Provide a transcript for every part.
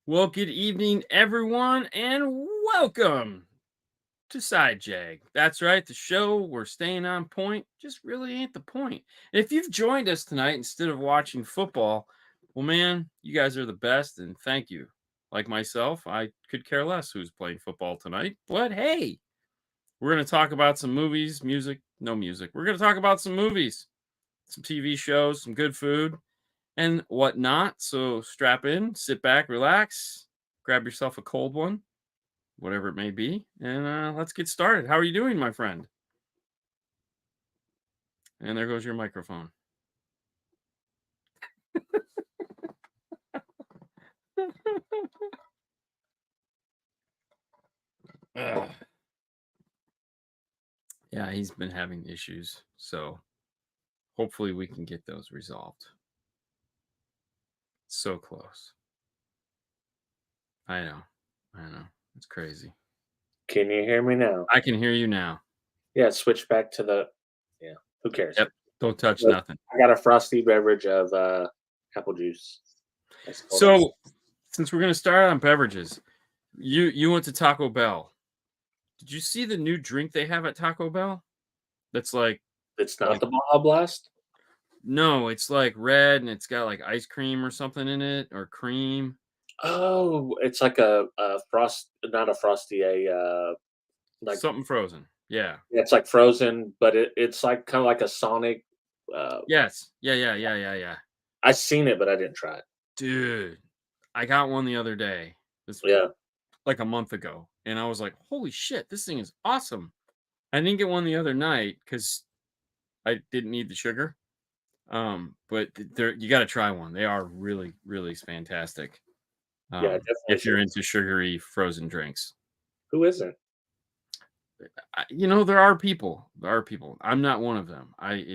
Well, good evening, everyone, and welcome to Side Jag. That's right, the show we're staying on point just really ain't the point. And if you've joined us tonight instead of watching football, well, man, you guys are the best, and thank you. Like myself, I could care less who's playing football tonight, but hey, we're going to talk about some movies, music, no music. We're going to talk about some movies, some TV shows, some good food, and whatnot. So strap in, sit back, relax, grab yourself a cold one, whatever it may be, and let's get started. How are you doing, my friend? And there goes your microphone. Ugh. Yeah, he's been having issues, so hopefully we can get those resolved. So close. I know. It's crazy. Can you hear me now? I can hear you now. Yeah, switch back to the yeah, who cares? Yep. Don't touch But nothing. I got a frosty beverage of apple juice. That's cold ice. So, since we're gonna start on beverages, you went to Taco Bell. Did you see the new drink they have at Taco Bell? That's It's not like the Baja Blast. no, it's like red and it's got like ice cream or something in it or cream. Oh, it's like a frost, not a frosty, like Something frozen. Yeah. it's like frozen, but it's like kind of like a Sonic. Uh, Yes. Yeah. I seen it, but I didn't try it. Dude, I got one the other day. This Yeah, like a month ago, and I was like, "Holy shit, this thing is awesome." I didn't get one the other night cuz I didn't need the sugar. But they're you got to try one. They are really really fantastic. yeah, I definitely If should. you're into sugary frozen drinks. Who isn't? There are people. There are people. I'm not one of them. Right.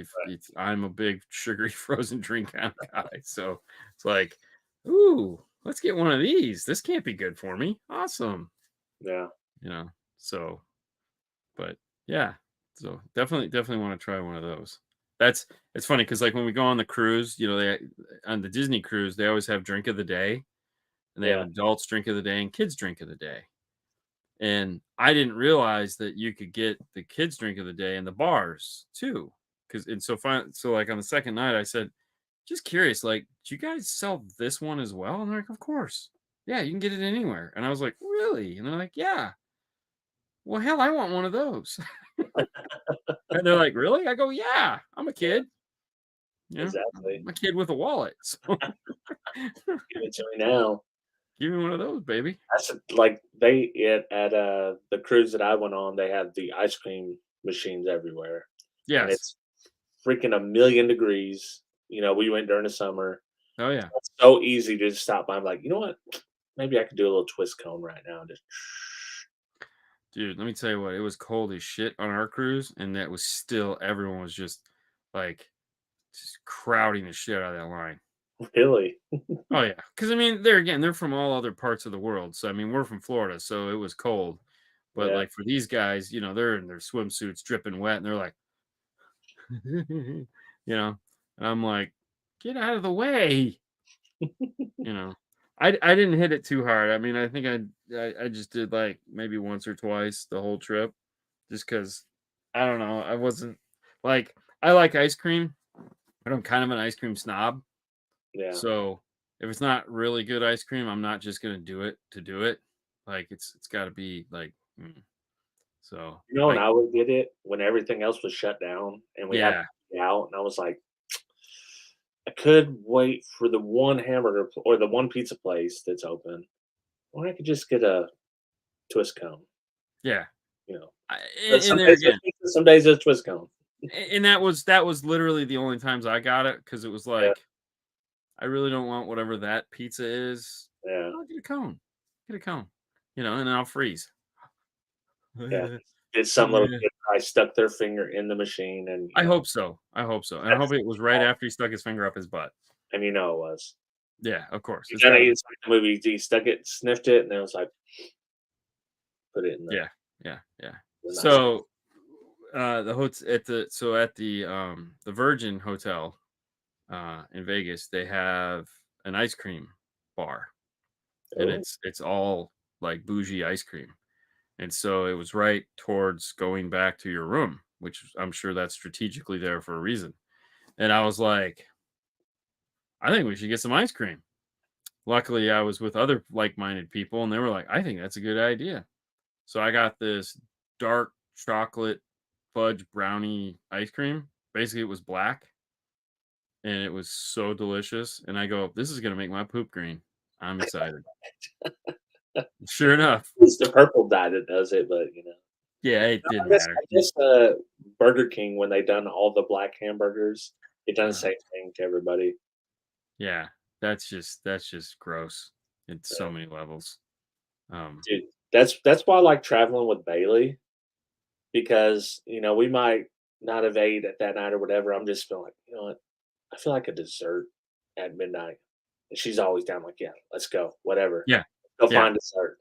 I'm a big sugary frozen drink kind of guy. So it's like, ooh, let's get one of these. This can't be good for me. Awesome. Yeah, You know. So, but yeah. So definitely want to try one of those. That's it's funny because like when we go on the cruise, they on the Disney cruise, they always have drink of the day, and they have yeah. adults drink of the day and kids drink of the day. And I didn't realize that you could get the kids drink of the day in the bars too. So like on the second night, I said, just curious, like, do you guys sell this one as well? And they're like, of course. Yeah, you can get it anywhere. And I was like, really? And they're like, yeah. Well, hell, I want one of those. And they're like, really? I go, yeah, I'm a kid. Exactly. I'm a kid with a wallet. So Give it to me now. give me one of those, baby. Like at the cruise that I went on, they had the ice cream machines everywhere, and Yes. it's freaking a million degrees. We went during the summer. Oh yeah. It's so easy to just stop by. I'm like, you know what? Maybe I could do a little twist cone right now. And just Dude, let me tell you what, it was cold as shit on our cruise, and that was still everyone was like just crowding the shit out of that line. really, Oh yeah, because I mean, they're from all other parts of the world. So I mean, we're from Florida, so it was cold. But yeah, like for these guys, they're in their swimsuits, dripping wet, and they're like, you know, and I'm like, get out of the way, you know. I didn't hit it too hard. I mean, I think I just did like maybe once or twice the whole trip, just because I don't know. I wasn't like I like ice cream, but I'm kind of an ice cream snob. yeah. So if it's not really good ice cream, I'm not just gonna do it to do it. Like it's got to be like so When I I would get it when everything else was shut down and we had to yeah be out, and I was like, I could wait for the one or the one pizza place that's open, or I could just get a twist cone. yeah. You know, I, but and some there days it's again, pizza, some days it's twist cone. and that was literally the only times I got it because it was Yeah, like I really don't want whatever that pizza is. yeah, I'll get a cone, and then I'll freeze. yeah. Did some little kid probably stuck their finger in the machine and, I hope so. I hope so. And I hope that's it was right after he stuck his finger up his butt. and it was. Yeah, of course. You It's kinda got to be. it's like the movie, he stuck it, sniffed it, and then it was like, put it in Yeah, yeah. the nice. So the hotel at the Virgin Hotel in Vegas, they have an ice cream bar. and Oh, it's all like bougie ice cream. And so it was right towards going back to your room, which I'm sure that's strategically there for a reason. And I was like, I think we should get some ice cream. Luckily, I was with other like-minded people, and they were like, I think that's a good idea. So I got this dark chocolate fudge brownie ice cream. Basically, it was black and it was so delicious. And I go, this is going to make my poop green. I'm excited. Sure enough. it's the purple dye that does it, but Yeah, it no, didn't I guess matter. I guess Burger King when they done all the black hamburgers, it done the Uh, same thing to everybody. yeah, that's just gross in so many levels. Um, Dude, that's why I like traveling with Bailey because we might not have ate at that night or whatever. I'm just feeling like what, I feel like a dessert at midnight, and she's always down like, yeah, let's go, whatever, yeah, go yeah, find dessert.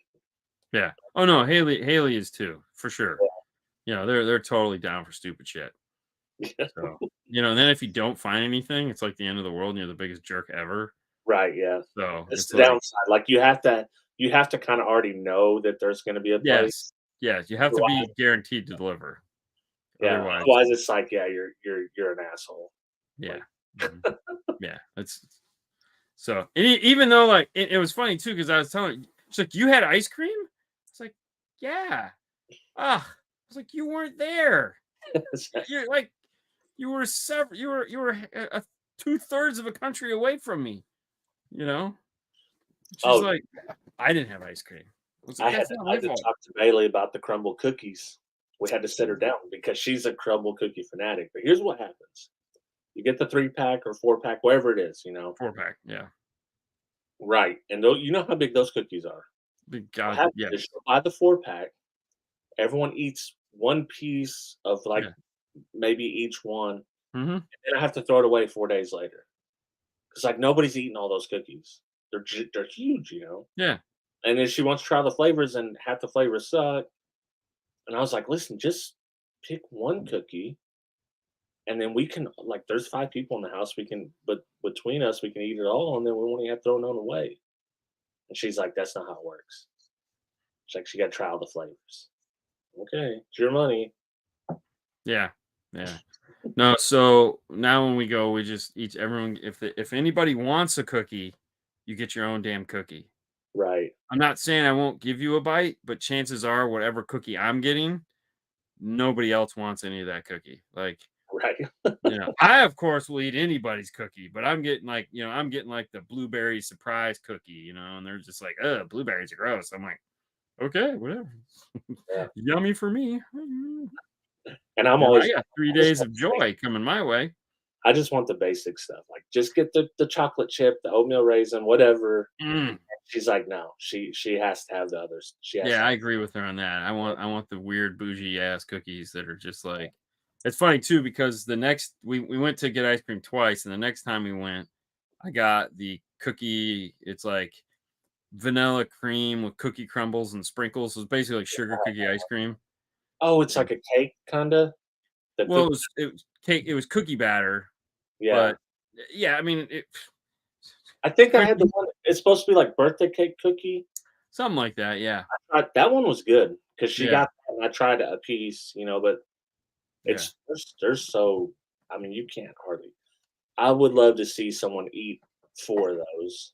yeah. Oh no, Haley is too for sure. They're totally down for stupid shit. Yeah. So and then if you don't find anything, it's like the end of the world, and you're the biggest jerk ever. Right, yeah. So It's it's the like, downside. Like you have to kind of already know that there's going to be a place. yes, yes, you have to Otherwise, be guaranteed to deliver. yeah. Otherwise, Otherwise, it's like, yeah, you're an asshole. yeah, Like, mhm, yeah. It's so even though like it was funny too because I was telling she's like, you had ice cream. It's like, yeah. Ah, I was like, you weren't there. You're like, you were several. You were two-thirds of a country away from me. You know. She's oh, like, I didn't have ice cream. I was like, I had that's to, not I my had to fault. talk to Bailey about the crumble cookies. We had to sit her down because she's a crumble cookie fanatic. But here's what happens: you get the 3-pack or 4-pack, whatever it is, 4-pack, yeah. right? And you know how big those cookies are. Big What God, happens yeah, is she'll buy the 4-pack. Everyone eats one piece of like yeah. maybe each one, Mhm. and I have to throw it away 4 days later. 'Cause, like, nobody's eating all those cookies. They're huge. Yeah. And then she wants to try the flavors, and half the flavors suck, and I was like, "Listen, just pick 1 cookie, and then we can like, there's 5 people in the house, we can but between us, we can eat it all, and then we won't even have to throw none away." And she's like, "That's not how it works." She's like, "She gotta try all the flavors." "Okay, it's your money." Yeah. Yeah. No, so now when we go, we just each everyone if anybody wants a cookie, you get your own damn cookie. Right. I'm not saying I won't give you a bite, but chances are whatever cookie I'm getting, nobody else wants any of that cookie. Like, Right. I of course will eat anybody's cookie, but I'm getting like the blueberry surprise cookie, and they're just like, blueberries are gross. I'm like, okay, whatever. Yeah. Yummy for me. And I'm I always got I 3 just days want of the joy coming my way. I just want the basic stuff, like, just get the chocolate chip, the oatmeal raisin, whatever. Mm. She's like, "No." She has to have the others. She has to Yeah, I have agree with her on that. I the want I want the weird bougie ass cookies that are just like it's funny too because the next we went to get ice cream twice, and the next time we went, I got the cookie. It's like vanilla cream with cookie crumbles and sprinkles. So it's basically like sugar cookie ice cream. Oh, it's And like a cake kinda? The well, cook it was cake. It was cookie batter, Yeah. but yeah, I mean I think I had the cookie one it's supposed to be like birthday cake cookie. something like that. Yeah, That one was good because she yeah, got that and I tried a piece, but yeah. there's so I mean, you can't hardly I would love to see someone eat 4 of those,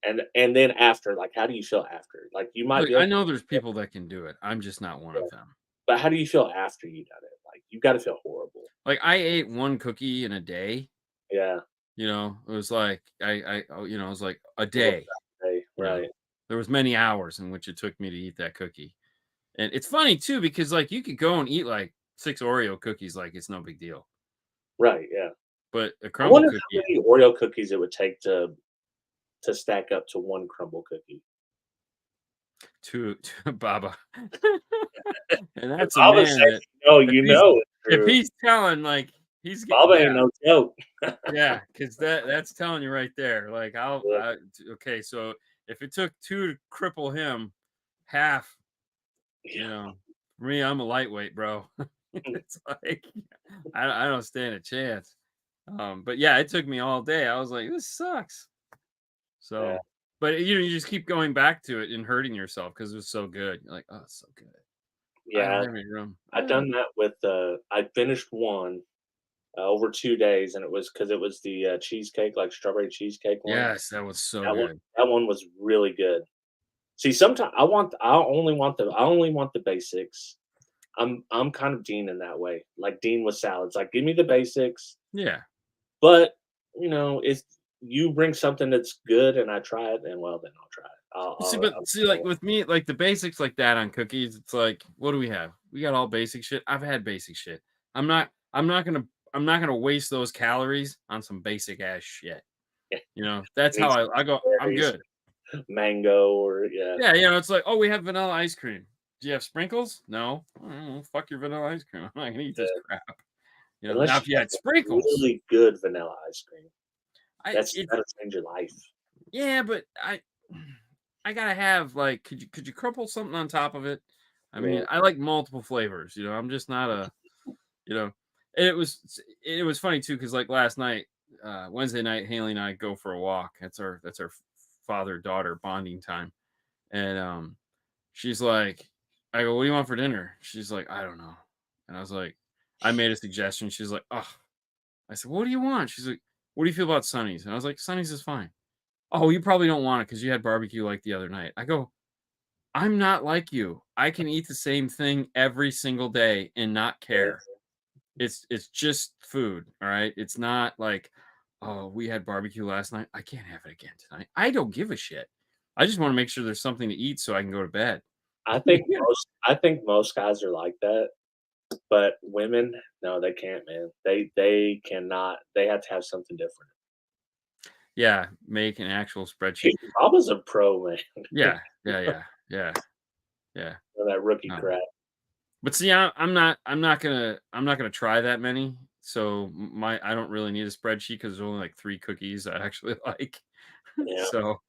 and then after, like, how do you feel after? Like, you might Look, be I okay, know there's people that can do it. I'm just not one of them. but how do you feel after you done it? Like, you gotta feel horrible. Like I ate one cookie in a day. Yeah. It was like it was like a A little day. Saturday, You know, right. there was many hours in which it took me to eat that cookie, and it's funny too because like you could go and eat like 6 Oreo cookies like it's no big deal, Right, yeah. but a I crumble wonder how cookie many Oreo cookies it would take to stack up to 1 crumble cookie. to Baba, and If that's a Baba man says that you if he's know it's if true. he's telling like Baba ain't yeah. no joke. Yeah, because that's telling you right there. Like, Yeah, okay, so if it took two to cripple him, half, yeah. for me, I'm a lightweight, bro. It's like I don't stand a chance. But yeah, it took me all day. I was like, this sucks. Yeah. So, But you just keep going back to it and hurting yourself because it was so good. You're like, oh, it's so good. I don't Yeah, have any room. I've done that with, I finished one, over 2 days, and it was because it was the, cheesecake, like, strawberry cheesecake one. Yes, that was so That one good. that one was really good. See, sometimes I only want the basics. I'm kind of Dean in that way, like Dean with salads, like, give me the basics, Yeah. but, if you bring something that's good and I try it, then, well, then I'll try it. See, like with me, like the basics like that on cookies, it's like, what do we have? We got all basic shit. I've had basic shit. I'm not, I'm not gonna, I'm not gonna waste those calories on some basic ass shit. Yeah, That's how need some I go. I'm berries, good. mango, or yeah, Yeah, it's like, oh, we have vanilla ice cream. Do you have sprinkles? No. Fuck your vanilla ice cream. I'm not gonna eat this yeah, crap. Now unless if you you have had some sprinkles, really good vanilla ice cream. I it's That'll change your life. yeah, but I gotta have like, could you crumple something on top of it? I Yeah, mean, I like multiple flavors. I'm just not a you know. It was funny too because like last night, Wednesday night, Haley and I go for a walk. That's our father daughter bonding time, and she's like, I go, what do you want for dinner? She's like, I don't know, and I was like, I made a suggestion. She's like, oh, I said, what do you want? She's like, what do you feel about Sonny's? And I was like, Sonny's is fine. Oh, you probably don't want it because you had barbecue like the other night. I go, I'm not like you. I can eat the same thing every single day and not care. It's just food, all right? It's not like, oh, we had barbecue last night. I can't have it again tonight. I don't give a shit. I just want to make sure there's something to eat so I can go to bed. Yeah. I think most guys are like that, but women, no, they can't, man. They cannot. They have to have something different. Yeah, make an actual spreadsheet. Bob was a pro, man. Yeah, yeah, yeah. For that rookie Um, crap. but see, I'm not gonna try that many. So I don't really need a spreadsheet because there's only like 3 cookies I actually like. Yeah, So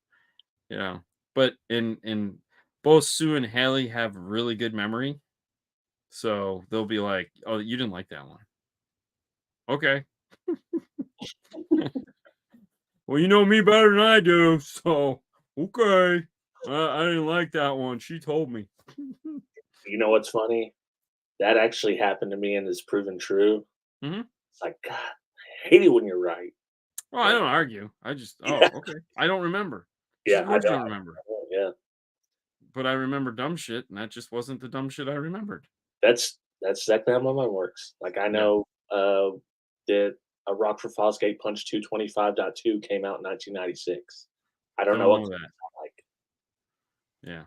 you know, but in both Sue and Haley have really good memory, so they'll be like, "Oh, you didn't like that one, okay? Well, you know me better than I do, so okay. I didn't like that one. She told me." you know what's funny? That actually happened to me and is proven true. Mhm. It's like, God, I hate it when you're right. Well, I But don't argue. I just, oh, yeah, okay. I don't remember. She's, yeah, of I course, you know. don't remember, Yeah, but I remember dumb shit, and that just wasn't the dumb shit I remembered. that's exactly how my mind works. Like I Yeah, know that a Rockford Fosgate Punch 225.2 came out in 1996. I don't know don't what know that. it's like. Yeah,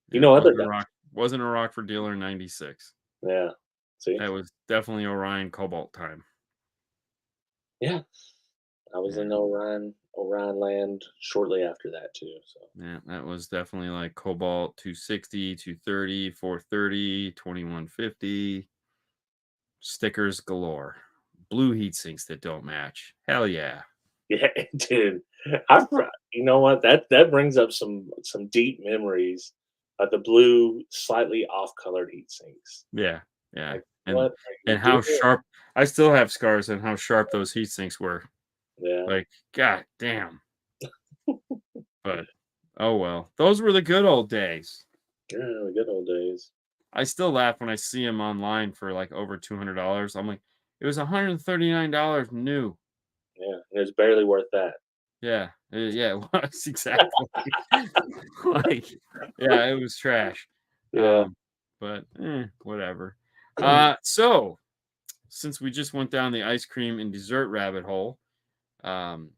You yeah. know other guys. Wasn't a rock for dealer in '96. Yeah. See? That was definitely Orion Cobalt time. Yeah. I was Yeah. in Orion land shortly after that too. So Yeah, that was definitely like Cobalt 260, 230, 430, 2150, stickers galore. Blue heat sinks that don't match. Hell yeah. yeah, dude. You know what? That brings up some deep memories of the blue, slightly off colored heat sinks. Yeah. Yeah. Like, And what are you and how doing? sharp I still have scars on how sharp those heat sinks were. Yeah. Like, god damn. But oh well. Those were the good old days. Yeah, the good old days. I still laugh when I see them online for like over $200. I'm like, it was $139 new. Yeah. And it's barely worth that. Yeah, yeah, it was exactly. Like, yeah, it was trash. Yeah. Um, but whatever. So since we just went down the ice cream and dessert rabbit hole, um,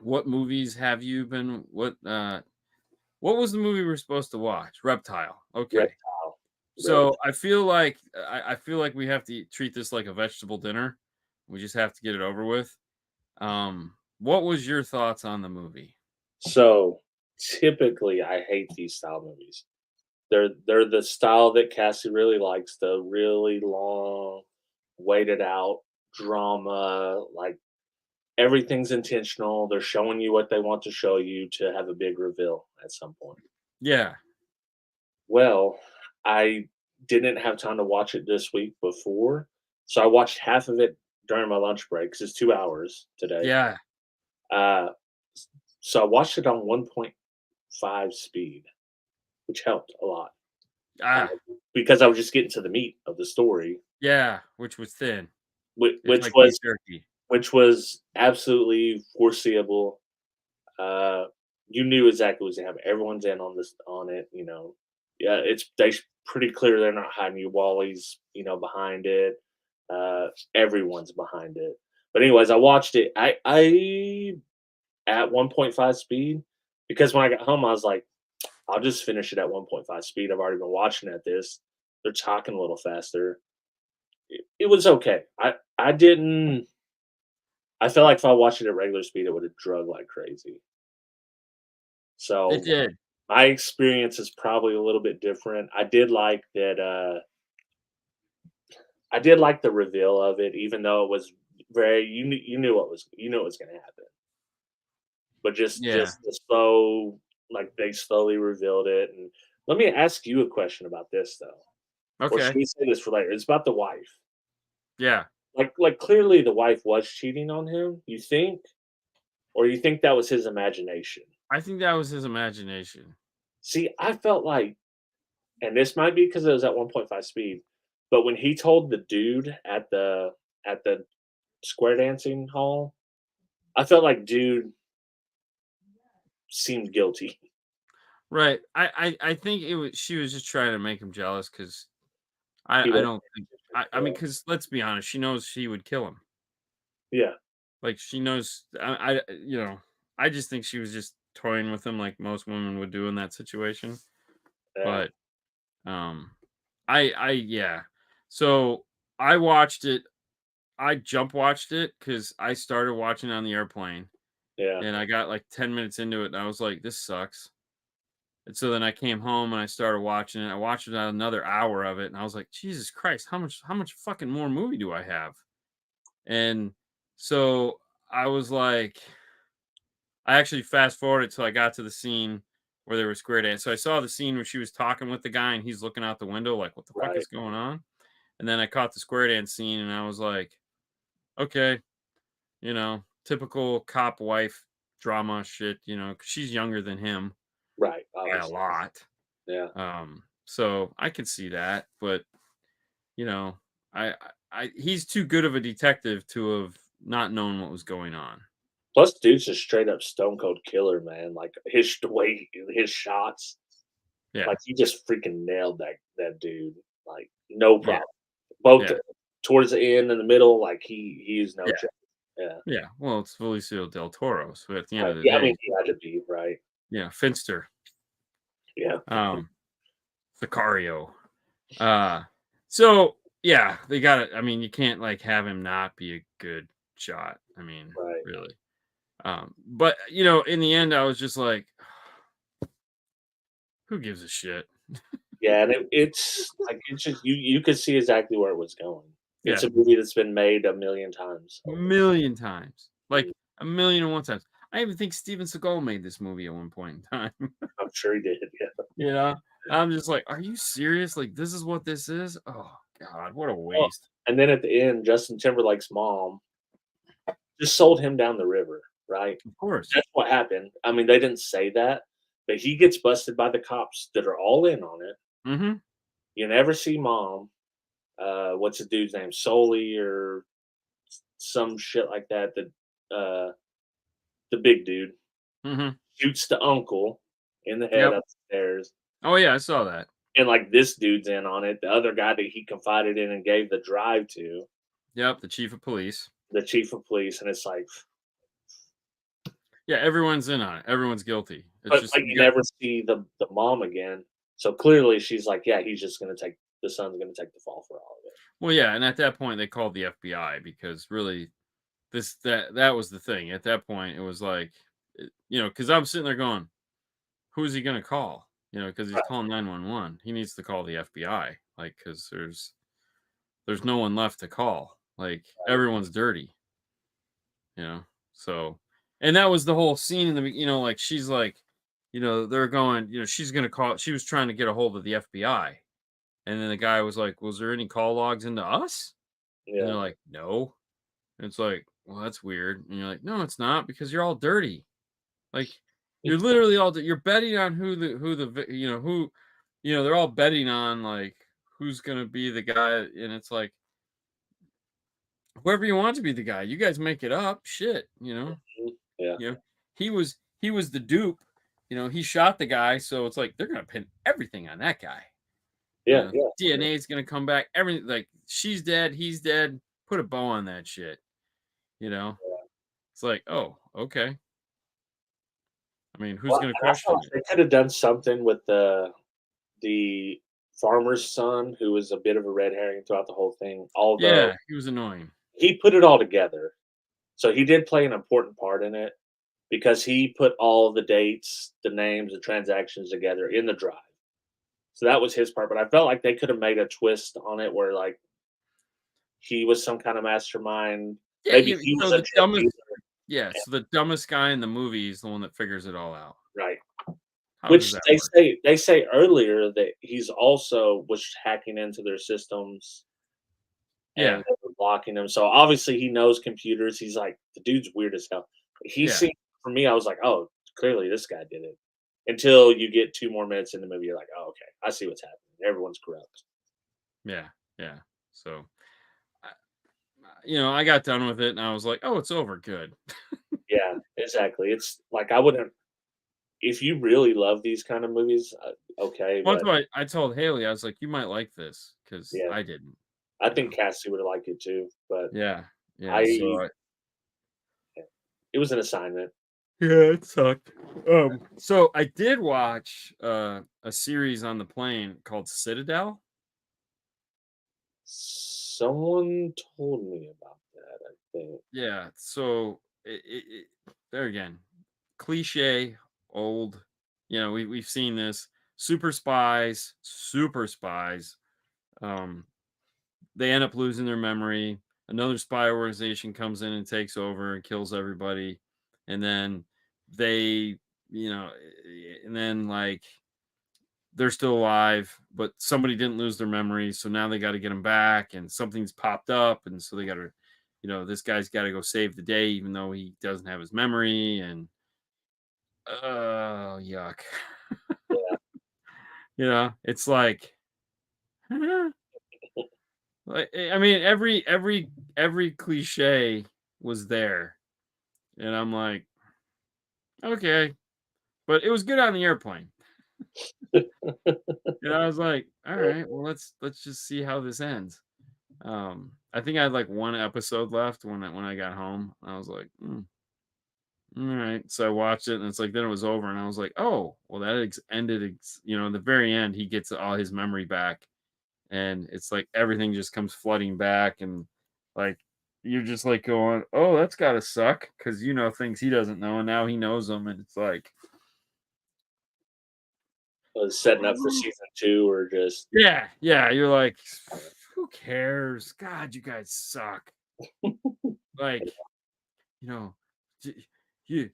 what movies have you been? What was the movie we were supposed to watch? Reptile. Okay. Reptile. Really. So I feel like we have to treat this like a vegetable dinner. We just have to get it over with. What was your thoughts on the movie? So typically I hate these style movies. They're the style that Cassie really likes, the really long, waited out drama, like everything's intentional. They're showing you what they want to show you to have a big reveal at some point. Yeah. Well, I didn't have time to watch it this week before, so I watched half of it during my lunch break 'cause it's 2 hours today. Yeah. Uh, so I watched it on 1.8 1.5 speed, which helped a lot, uh, Ah, because I was just getting to the meat of the story, yeah, which was thin. which It's which like beef was jerky. which was absolutely foreseeable. Uh, you knew exactly what was happening. Everyone's in on this on it, you know. Yeah, it's pretty clear they're not hiding you. Wally's, behind it. Everyone's behind it. But anyways, I watched it. I at 1.5 speed because when I got home, I was like, I'll just finish it at 1.5 speed. I've already been watching at this. They're talking a little faster. It was okay. I didn't. I felt like if I watched it at regular speed, it would have drug like crazy. It So did. my experience is probably a little bit different. I did like that. I did like the reveal of it, even though it was very. You knew what was going to happen, but Yeah. just the slow, like they slowly revealed it. And let me ask you a question about this though, or should Okay. we say this for later? It's about the wife. Yeah. Like clearly the wife was cheating on him. You think, or you think that was his imagination? I think that was his imagination. See, I felt like, and this might be because it was at 1.5 speed, but when he told the dude at the square dancing hall, I felt like dude seemed guilty. Right. I think it was she was just trying to make him jealous because He I was, don't think I mean, because let's be honest, she knows she would kill him. yeah, Like, she knows I just think she was just toying with him like most women would do in that situation. yeah, But, um, yeah. So, I watched it I jump watched it because I started watching on the airplane, yeah. and I got, like, 10 minutes into it, and I was like, "This sucks." And so then I came home and I started watching it. I watched about another hour of it, and I was like, "Jesus Christ, how much fucking more movie do I have?" And so I was like I actually fast forwarded till I got to the scene where they were square dance. So I saw the scene where she was talking with the guy and he's looking out the window like, "What the fuck Right, is going on?" And then I caught the square dance scene and I was like, "Okay, typical cop wife drama shit, 'cause she's younger than him right. by a Obviously, lot." yeah. So I could see that, but you know, he's too good of a detective to have not known what was going on. Plus, dude's a straight up stone cold killer, man. Like the way his shots, Yeah, like he just freaking nailed that dude. Like no yeah, problem. Both yeah, towards the end and the middle, like he is no yeah, joke. Yeah. yeah. Well, it's Felicio del Toro, so at the end Right. of the Yeah, I mean, day, he had to be, right? Finster, Yeah. um, Sicario. Uh, so yeah, they got it. I mean, you can't like have him not be a good shot. I mean, Right. really. But in the end, I was just like, who gives a shit? Yeah, and it's like it's just you could see exactly where it was going. It's Yeah, a movie that's been made a million times over. million times, like Mm, a million and one times. I even think Steven Seagal made this movie at one point in time. I'm sure he did. Yeah. you know, I'm just like, are you serious? Like, this is what this is? Oh God, what a Oh, waste. and then at the end, Justin Timberlake's mom just sold him down the river, right? Of course. That's what happened. I mean, they didn't say that, but he gets busted by the cops that are all in on it. Mm-hmm. You never see mom. What's the dude's name? Soley or some shit like that. The big dude Mm-hmm. shoots the uncle in the head Yep. upstairs. Oh yeah, I saw that. And like this dude's in on it. The other guy that he confided in and gave the drive to, Yep, the chief of police. the chief of police, and it's like, Yeah, everyone's in on it. Everyone's guilty. It's but just like you you got never see the mom again. So clearly she's like, yeah, he's just gonna take the son's gonna take the fall for all of it. well, yeah, and at that point they called the FBI because really that was the thing. At that point, it was like, because I'm sitting there going, who is he going to call? Because he's Right. calling 911. He needs to call the FBI, like, because there's no one left to call. Like Right. everyone's dirty, you know. So, and that was the whole scene in like she's like, they're going, she's gonna call. She was trying to get a hold of the FBI, and then the guy was like, "Was there any call logs into us?" And they're Yeah. like, "No." And it's like, well, that's weird. And you're like, no, it's not because you're all dirty. Like, You're literally all you're betting on they're all betting on like who's gonna be the guy, and it's like whoever you want to be the guy, you guys make it up. Shit, Yeah. you know, he was the dupe. He shot the guy, so it's like they're gonna pin everything on that guy. Yeah. Yeah. DNA is gonna come back. Everything like she's dead, he's dead. Put a bow on that shit. You know, it's like, oh, okay. I mean, who's Well, gonna and I felt question like it? they could have done something with the farmer's son, who was a bit of a red herring throughout the whole thing. Although Yeah, he was annoying. he put it all together, so he did play an important part in it because he put all the dates, the names, the transactions together in the drive. So that was his part. But I felt like they could have made a twist on it where like he was some kind of mastermind. Yeah, Maybe he was so a the gym dumbest. leader. Yeah, Yeah, so the dumbest guy in the movie is the one that figures it all out. right. How does Which that they work? say they say earlier that he's also was hacking into their systems and Yeah, they were blocking him. So obviously he knows computers. He's like the dude's weird as hell. He yeah, seemed for me, I was like, oh, clearly this guy did it. Until you get 2 more minutes in the movie, you're like, oh, okay, I see what's happening. Everyone's corrupt. yeah, yeah. So, I got done with it, and I was like, "Oh, it's over. Good." Yeah, exactly. It's like I wouldn't if you really love these kind of movies, okay, Once but I told Haley, I was like, "You might like this," because yeah, I didn't. I You think know. Cassie would have liked it too. But Yeah, yeah. I, it was an assignment. Yeah, it sucked. So I did watch a series on the plane called Citadel. Someone told me about that, I think. Yeah, so there again, cliche, old. We've seen this. Super spies. Um, they end up losing their memory. Another spy organization comes in and takes over and kills everybody, and then they, and then like they're still alive, but somebody didn't lose their memory, so now they got to get them back, and something's popped up, and so they got to, this guy's got to go save the day, even though he doesn't have his memory, and oh, yuck. Yeah. It's like, I mean, every cliche was there, and I'm like, okay, but it was good on the airplane. I was like, all right, well, let's just see how this ends. I think I had like one episode left when I got home. I was like, all right. So I watched it, and it's like then it was over, and I was like, oh, well, that ended. In the very end, he gets all his memory back, and it's like everything just comes flooding back, and like you're just like going, oh, that's gotta suck because things he doesn't know, and now he knows them, and it's like, Was setting up for season 2 or just yeah, yeah. You're like, who cares? God, you guys suck. Like, you know, j- you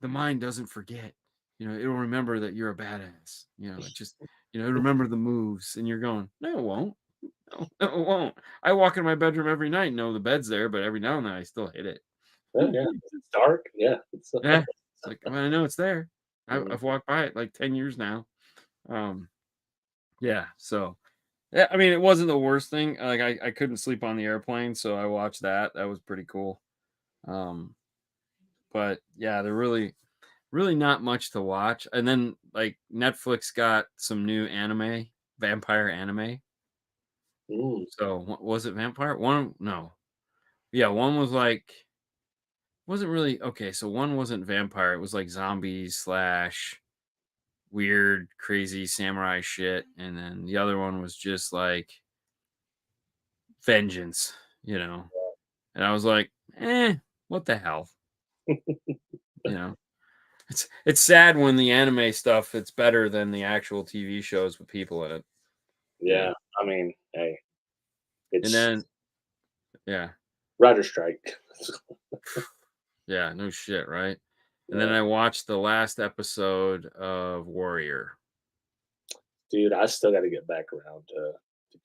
the mind doesn't forget. It'll remember that you're a badass. It just remember the moves, and you're going, no, it won't. No, no, it won't. I walk in my bedroom every night, and know the bed's there, but every now and then I still hit it. oh, yeah, it's dark. Yeah. It's Yeah, it's like, I know it's there. mm, I've walked by it like 10 years now. Um, yeah, so yeah, I mean, it wasn't the worst thing. Like I couldn't sleep on the airplane, so I watched that. That was pretty cool. Um, but yeah, they're really not much to watch. And then like Netflix got some new anime, vampire anime. mm, So was it vampire? One no. Yeah, one was like wasn't really okay, so one wasn't vampire, it was like zombies slash weird crazy samurai shit, and then the other one was just like vengeance, you know. And I was like, what the hell? You know. It's sad when the anime stuff it's better than the actual TV shows with people in it. Yeah. yeah. I mean, hey, And it's then yeah. writer strike. Yeah, no shit, right? And then Yeah. I watched the last episode of Warrior. Dude, I still gotta get back around to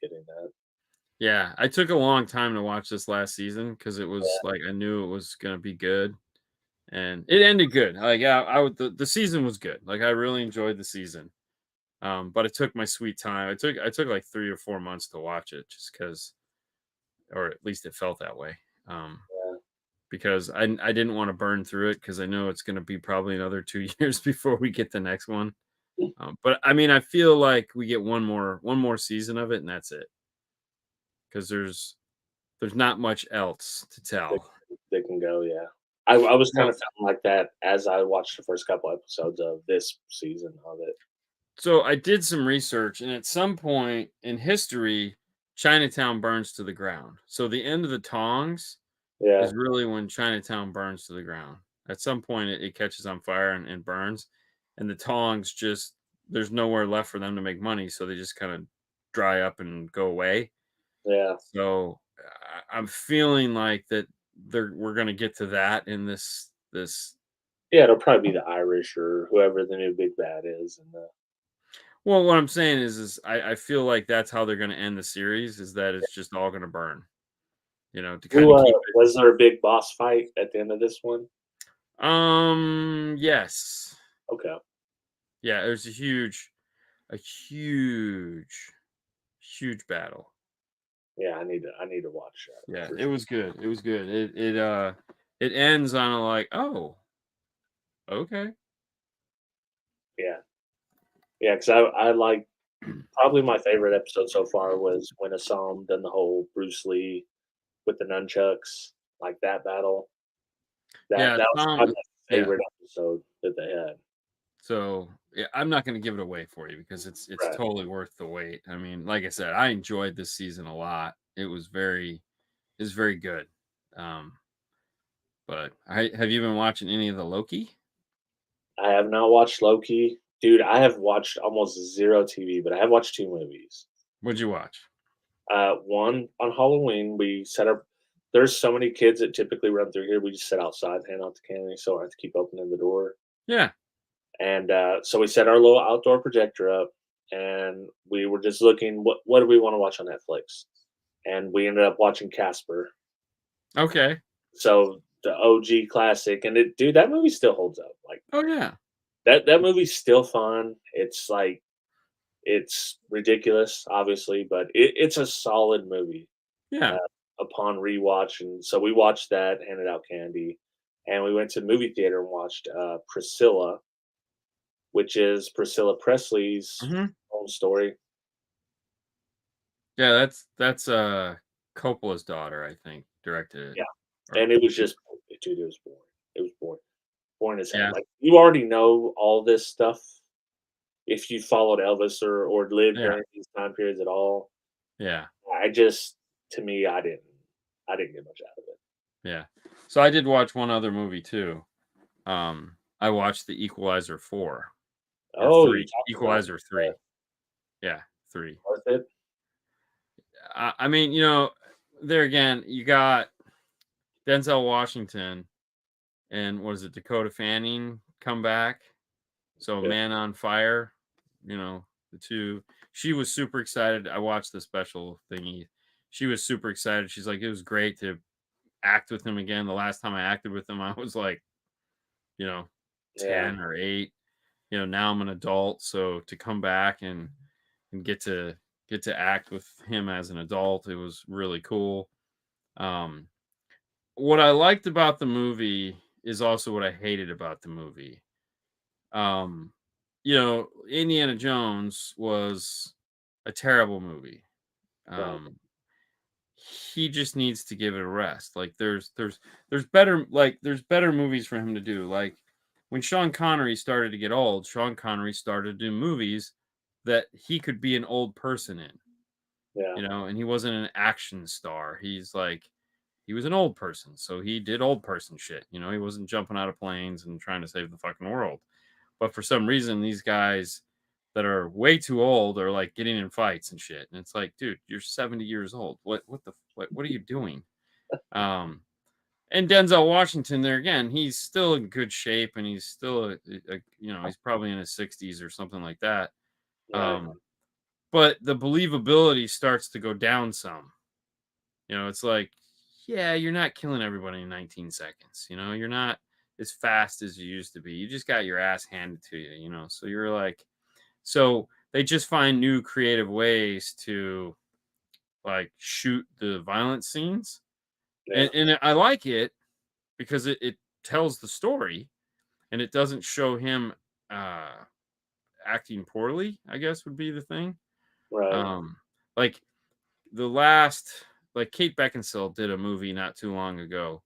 getting that. Yeah, I took a long time to watch this last season because it was Yeah. like I knew it was gonna be good. and it ended good. Like I would the season was good. Like I really enjoyed the season. But it took my sweet time. I took like 3 or 4 months to watch it just because, or at least it felt that way. Um, because I didn't want to burn through it because I know it's going to be probably another 2 years before we get the next one. But I mean, I feel like we get one more season of it, and that's it. Because there's not much else to They, tell. they can go, yeah. I was kind Well, of feeling like that as I watched the first couple episodes of this season of it. so I did some research, and at some point in history, Chinatown burns to the ground. So the end of the Tongs Yeah, is really when Chinatown burns to the ground. At some point, it catches on fire and burns, and the Tongs just there's nowhere left for them to make money, so they just kind of dry up and go away. yeah, So I'm feeling like that we're gonna get to that in this. yeah. It'll probably be the Irish or whoever the new big bad is, and Well, what I'm saying is I feel like that's how they're gonna end the series. Is that it's just all gonna burn, to kind who of keep was there a big boss fight at the end of this one? it. Yes, Okay, yeah. There's a huge battle. yeah, I need to watch that Yeah, for it sure. was good. It was good. It ends on a like, oh, okay. Yeah, yeah, because I like probably my favorite episode so far was when Assam done the whole Bruce Lee with the nunchucks, like that battle. That Yeah, that was Tom. probably my Yeah. favorite episode that they had. So yeah, I'm not going to give it away for you because it's Right. totally worth the wait. I mean, like I said, I enjoyed this season a lot. It was very good. Um, but have you been watching any of the Loki? I have not watched Loki. Dude, I have watched almost 0 TV, but I have watched 2 movies. What'd you watch? One on Halloween, we set up there's so many kids that typically run through here, we just sit outside, hand out the candy, so I have to keep opening the door. Yeah. And, so we set our little outdoor projector up, and we were just looking, what do we wanna watch on Netflix? And we ended up watching Casper. Okay. So, the OG classic, and dude, that movie still holds up, like, Oh yeah. that movie's still fun. It's like it's ridiculous, obviously, but it's a solid movie, uh, Yeah. upon rewatch, and so we watched that, handed out candy, and we went to the movie theater and watched, Priscilla, which is Priscilla Presley's Hmm. own story. Yeah. That's Coppola's daughter, I think, directed it. Yeah, Or and it was just dude, it was boring. It was boring. Boring as hell. yeah. Like, you already know all this stuff if you followed Elvis or lived Yeah. during these time periods at all. Yeah. I just to me, I didn't get much out of it. Yeah. So I did watch one other movie too. I watched The Equalizer 4 or Oh, you 3. talked about Equalizer 3. Yeah, 3. worth it? I mean, there again, you got Denzel Washington and what is it, Dakota Fanning come back. So Yeah, Man on Fire, the two. She was super excited. I watched the special thingy. She was super excited. She's like, it was great to act with him again. The last time I acted with him, I was like, you know, yeah, 10 or 8. Now I'm an adult, so to come back and get to act with him as an adult, it was really cool. Um, what I liked about the movie is also what I hated about the movie. Um, Indiana Jones was a terrible movie. right, Um, he just needs to give it a rest. Like there's better movies for him to do. Like when Sean Connery started to get old, Sean Connery started to do movies that he could be an old person in, yeah, and he wasn't an action star. He was an old person, so he did old person shit. He wasn't jumping out of planes and trying to save the fucking world. But for some reason, these guys that are way too old are like getting in fights and shit. And it's like, dude, you're 70 years old. What are you doing? Um, and Denzel Washington there again, he's still in good shape and he's still he's probably in his 60s or something like that. right. But the believability starts to go down some. It's like, yeah, you're not killing everybody in 19 seconds. You're not as fast as you used to be. You just got your ass handed to you, you know. So you're like, so they just find new creative ways to like shoot the violent scenes, Yeah. and I like it because it tells the story and it doesn't show him uh acting poorly, I guess would be the thing. Right. Um like the last like Kate Beckinsale did a movie not too long ago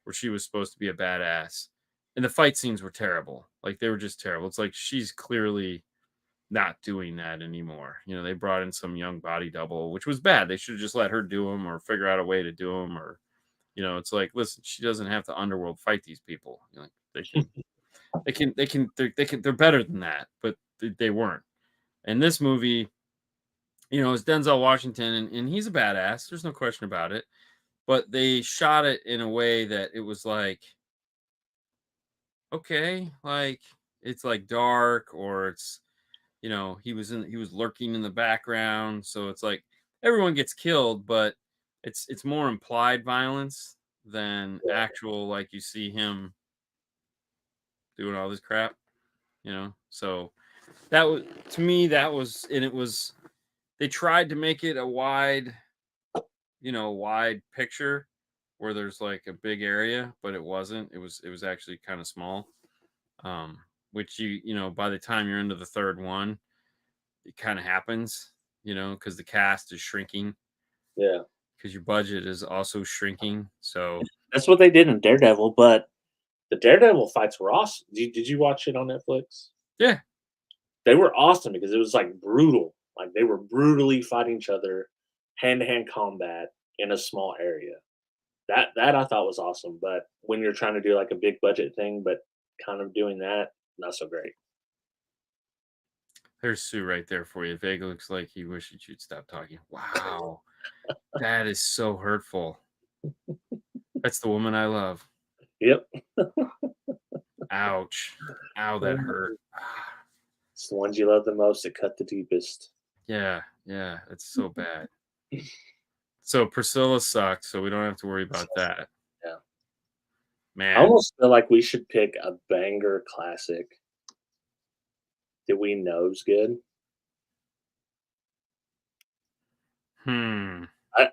where she was supposed to be a badass. And the fight scenes were terrible. Like they were just terrible. It's like she's clearly not doing that anymore. You know, they brought in some young body double, which was bad. They should have just let her do them or figure out a way to do them. Or, you know, it's like, listen, she doesn't have to underworld fight these people. You know, they're better than that, but they weren't. And this movie, you know, it's Denzel Washington, and he's a badass. There's no question about it. But they shot it in a way that it was like, okay, like it's like dark, or it's, you know, he was lurking in the background, so it's like everyone gets killed, but it's more implied violence than Yeah. actual, like you see him doing all this crap, you know. So that was, to me, that was, and it was, they tried to make it a wide, you know, wide picture where there's like a big area, but it wasn't. It was actually kind of small. Um, which you know, by the time you're into the third one, it kind of happens, you know, because the cast is shrinking, Yeah. because your budget is also shrinking. So That's what they did in Daredevil, but the Daredevil fights were awesome. Did you watch it on Netflix? yeah, They were awesome because it was like brutal. Like they were brutally fighting each other, hand to hand combat in a small area. That I thought was awesome. But when you're trying to do like a big budget thing, but kind of doing that, not so great. there's Sue right there for you. Vega looks like he wishes you'd stop talking. Wow, that is so hurtful. That's the woman I love. Yep. Ouch. Ow, that hurt. Ah, It's the ones you love the most that cut the deepest. yeah, yeah, it's so bad. So Priscilla sucked, so we don't have to worry about that. Yeah. I Man. almost feel like we should pick a banger classic that we know's good. Hmm.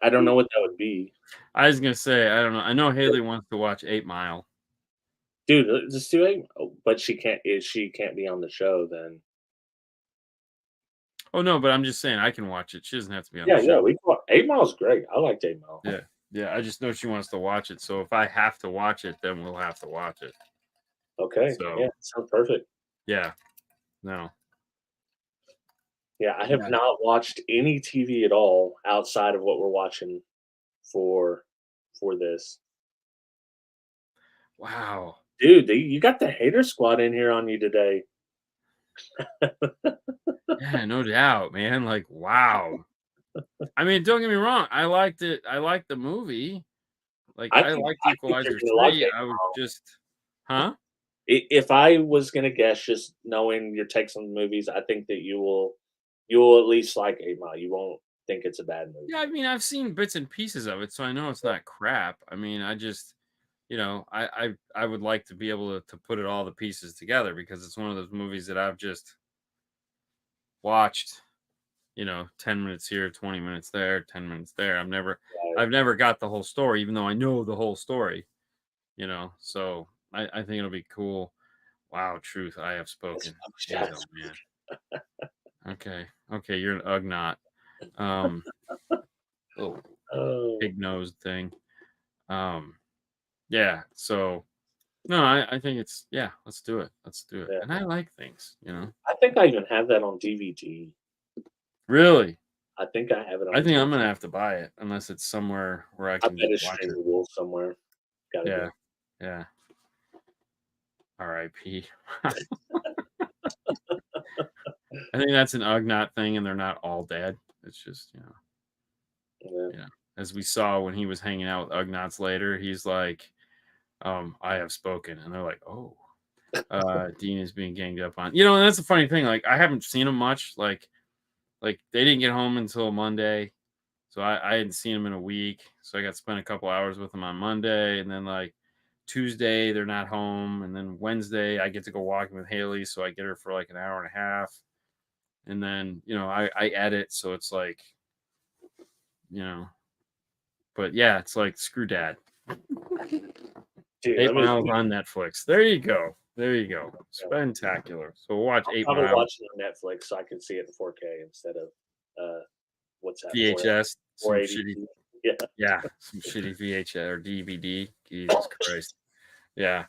I don't know what that would be. I was gonna say, I don't know. I know Haley wants to watch 8 Mile. Dude, just do it. Oh, but she can't if she can't be on the show, then Oh no, but I'm just saying I can watch it. She doesn't have to be on the yeah, show. yeah, we can 8 Mile's great. I liked 8 Mile. Yeah. Yeah. I just know she wants to watch it. So if I have to watch it, then we'll have to watch it. Okay, So yeah, sounds perfect. yeah. No. Yeah, I have Yeah. not watched any TV at all outside of what we're watching for this. Wow. Dude, you got the hater squad in here on you today. Yeah, no doubt, man. Like, wow. I mean, don't get me wrong. I liked it. I liked the movie. Like, I liked I think you're Equalizer gonna like 3. it. I was just, huh? If I was gonna guess, just knowing your takes on the movies, I think that you'll at least like 8 Mile. You won't think it's a bad Yeah, movie. I mean, I've seen bits and pieces of it, so I know it's not crap. I mean, I just, you know, I would like to be able to put it all the pieces together because it's one of those movies that I've just watched, you know, 10 minutes here, 20 minutes there, 10 minutes there. Right. I've never got the whole story, even though I know the whole story, you know. So I think it'll be cool. Wow, truth, I have That's spoken. Jeez, oh that's man. Okay. Okay, you're an Ugnaught. Um, little oh, pig nosed thing. Um, yeah, so no, I think it's, yeah, let's do it. Let's do it. yeah. And I like things, you know. I think I even have that on DVD. Really? I think I have it I on think DVD. I'm gonna have to buy it unless it's somewhere where I I can bet just it's watch it. streamable somewhere. Gotta Yeah. be. Yeah. R.I.P. I think that's an Ugnaught thing, and they're not all dead. It's just, Yeah. you know, as we saw when he was hanging out with Ugnaughts later, he's like, I have spoken. And they're like, oh, Dean is being ganged up on. You know, and that's the funny thing. Like, I haven't seen him much. Like they didn't get home until Monday. So I hadn't seen him in a week. So I got to spend a couple hours with him on Monday. And then like Tuesday they're not home, and then Wednesday I get to go walking with Haley, so I get her for like an hour and a half, and then I edit, so it's like you know, but yeah, it's like screw dad. Dude, 8 Miles on Netflix. There you go. There you go. Spectacular. So we'll watch I'll 8 probably Miles. watch it on Netflix so I can see it in 4K instead of what's that? VHS. Some 480. shitty, yeah, some shitty VHS or DVD. Jesus Christ. Yeah.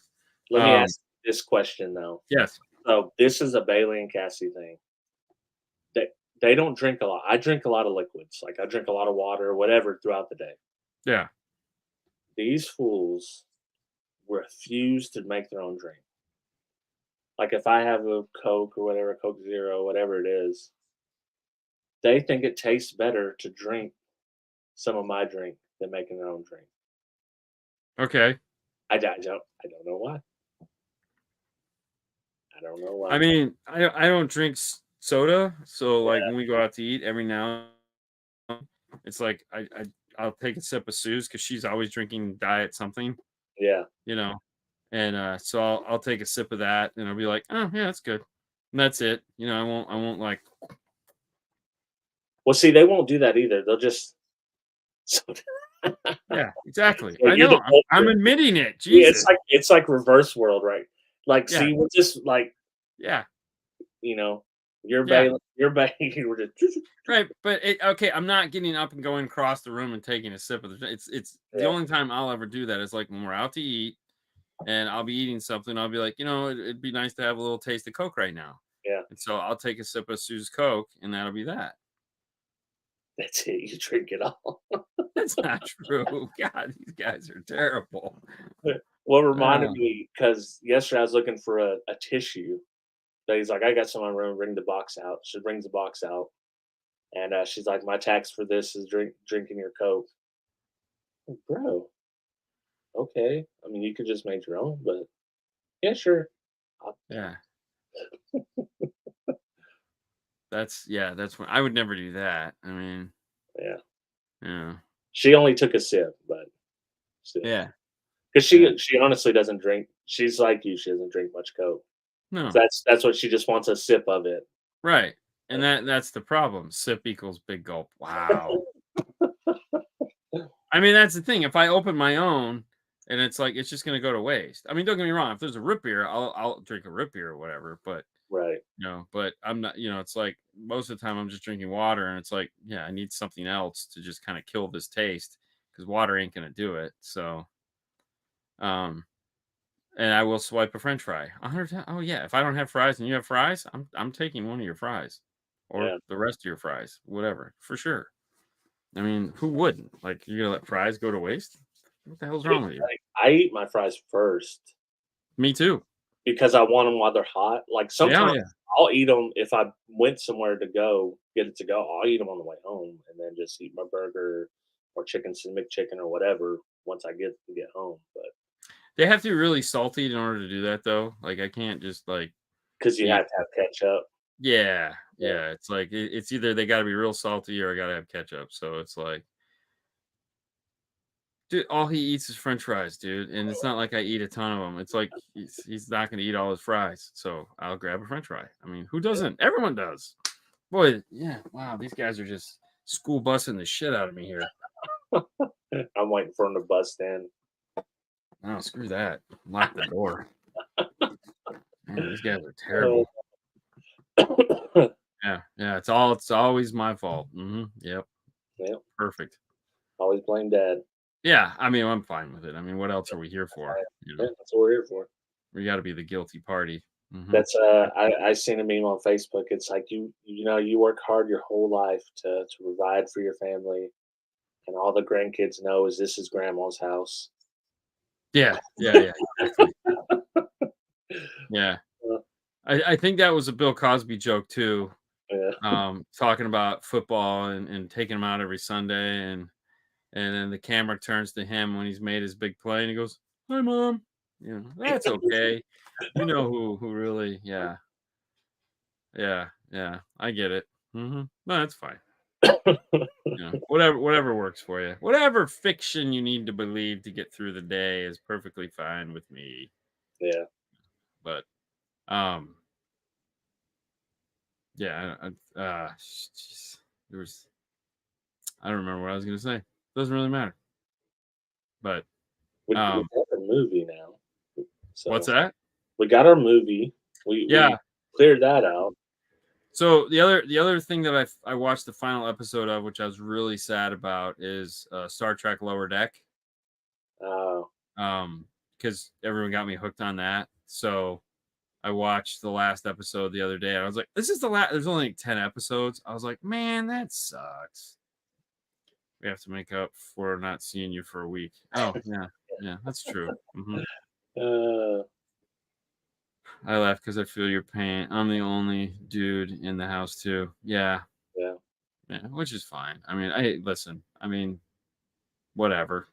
Let me ask this question though. Yes. So this is a Bailey and Cassie thing. They don't drink a lot. I drink a lot of liquids. Like I drink a lot of water, whatever, throughout the day. Yeah. These fools refuse to make their own drink. Like if I have a Coke or whatever, Coke Zero, whatever it is, they think it tastes better to drink some of my drink than making their own drink. Okay. I don't know why. I don't know why. I mean, I don't drink soda, so like Yeah. when we go out to eat every now and then, it's like I'll take a sip of Sue's because she's always drinking diet something, Yeah. and so I'll take a sip of that and I'll be like, oh yeah, that's good, and that's it. I won't like. Well, see, they won't do that either. They'll just. Yeah, exactly. Yeah, I you're know. the I'm ultimate. admitting it. Yeah, Jesus. it's like reverse world, right? Like, Yeah. see, we're just like, Yeah. you're Yeah. Bailey, you're Bailey, we're just Right, but okay, I'm not getting up and going across the room and taking a sip of the. It's the yeah, only time I'll ever do that is like when we're out to eat, and I'll be eating something. I'll be like, it'd be nice to have a little taste of Coke right now, yeah. and so I'll take a sip of Sue's Coke, and that'll be that. That's it. You drink it all. That's not true. God, these guys are terrible. What reminded me, because yesterday I was looking for a tissue. So he's like, I got some in my room. Bring the box out. She brings the box out, and she's like, my tax for this is drinking your Coke. Bro, okay. I mean, you could just make your own, but yeah, sure. Yeah, that's when I would never do that. I mean, Yeah. yeah, She only took a sip, but still. yeah, Because yeah. she honestly doesn't drink. She's like you. She doesn't drink much Coke. No, That's what she just wants, a sip of it. right, and that's the problem. Sip equals big gulp. Wow. I mean, that's the thing. If I open my own, and it's like it's just gonna go to waste. I mean, don't get me wrong. If there's a root beer, I'll drink a root beer or whatever. But Right. but I'm not. It's like most of the time I'm just drinking water, and it's like, yeah, I need something else to just kind of kill this taste because water ain't gonna do it. So, um, and I will swipe a French fry 100 times. Oh yeah, if I don't have fries and you have fries, I'm taking one of your fries, or Yeah. the rest of your fries, whatever, for sure. I mean, who wouldn't? Like, you're gonna let fries go to waste? What the hell's wrong with you? Like, I eat my fries first Me too. because I want them while they're hot. Like Yeah, sometimes yeah. I'll eat them if I went somewhere to go get it to go. I'll eat them on the way home and then just eat my burger or chicken McChicken or whatever once I get home. But They have to be really salty in order to do that, though. Like, I can't just like because you eat. have to have ketchup. Yeah, Yeah. yeah. It's like it's either they got to be real salty or I got to have ketchup. So it's like, dude, all he eats is French fries, dude. And it's not like I eat a ton of them. It's like he's not going to eat all his fries. So I'll grab a French fry. I mean, who doesn't? Everyone does. Boy, yeah. Wow, these guys are just school busing the shit out of me here. I'm waiting for them to bust in. Oh, screw that. Lock the door. Man, these guys are terrible. Yeah, yeah. It's always my fault. Yep. Yep. Perfect. Always blame dad. Yeah, I mean, I'm fine with it. I mean, what else are we here for? Yeah, that's what we're here for. We got to be the guilty party. That's I seen a meme on Facebook. It's like you work hard your whole life to provide for your family, and all the grandkids know is this is grandma's house. Yeah, yeah, exactly. Yeah, I think that was a Bill Cosby joke too. Yeah. Talking about football and taking him out every Sunday, and then the camera turns to him when he's made his big play, and he goes, "Hi, Mom." That's okay. You know who really? Yeah, yeah, yeah. I get it. No, that's fine. Whatever works for you. Whatever fiction you need to believe to get through the day is perfectly fine with me. Yeah. But um yeah, jeez, there was I don't remember what I was gonna say. Doesn't really matter. But We um got a movie now, what's so that? we got our movie. We Yeah. cleared that out. So the other thing that I watched the final episode of, which I was really sad about, is Star Trek Lower Deck. Uh, Because everyone got me hooked on that. So I watched the last episode the other day. I was like, this is the last. There's only like 10 episodes. I was like, man, that sucks. We have to make up for not seeing you for a week. Oh yeah, yeah, that's true. uh, I laugh because I feel your pain. I'm the only dude in the house too. Yeah, yeah. yeah, which is fine. I mean, I listen. I mean, whatever.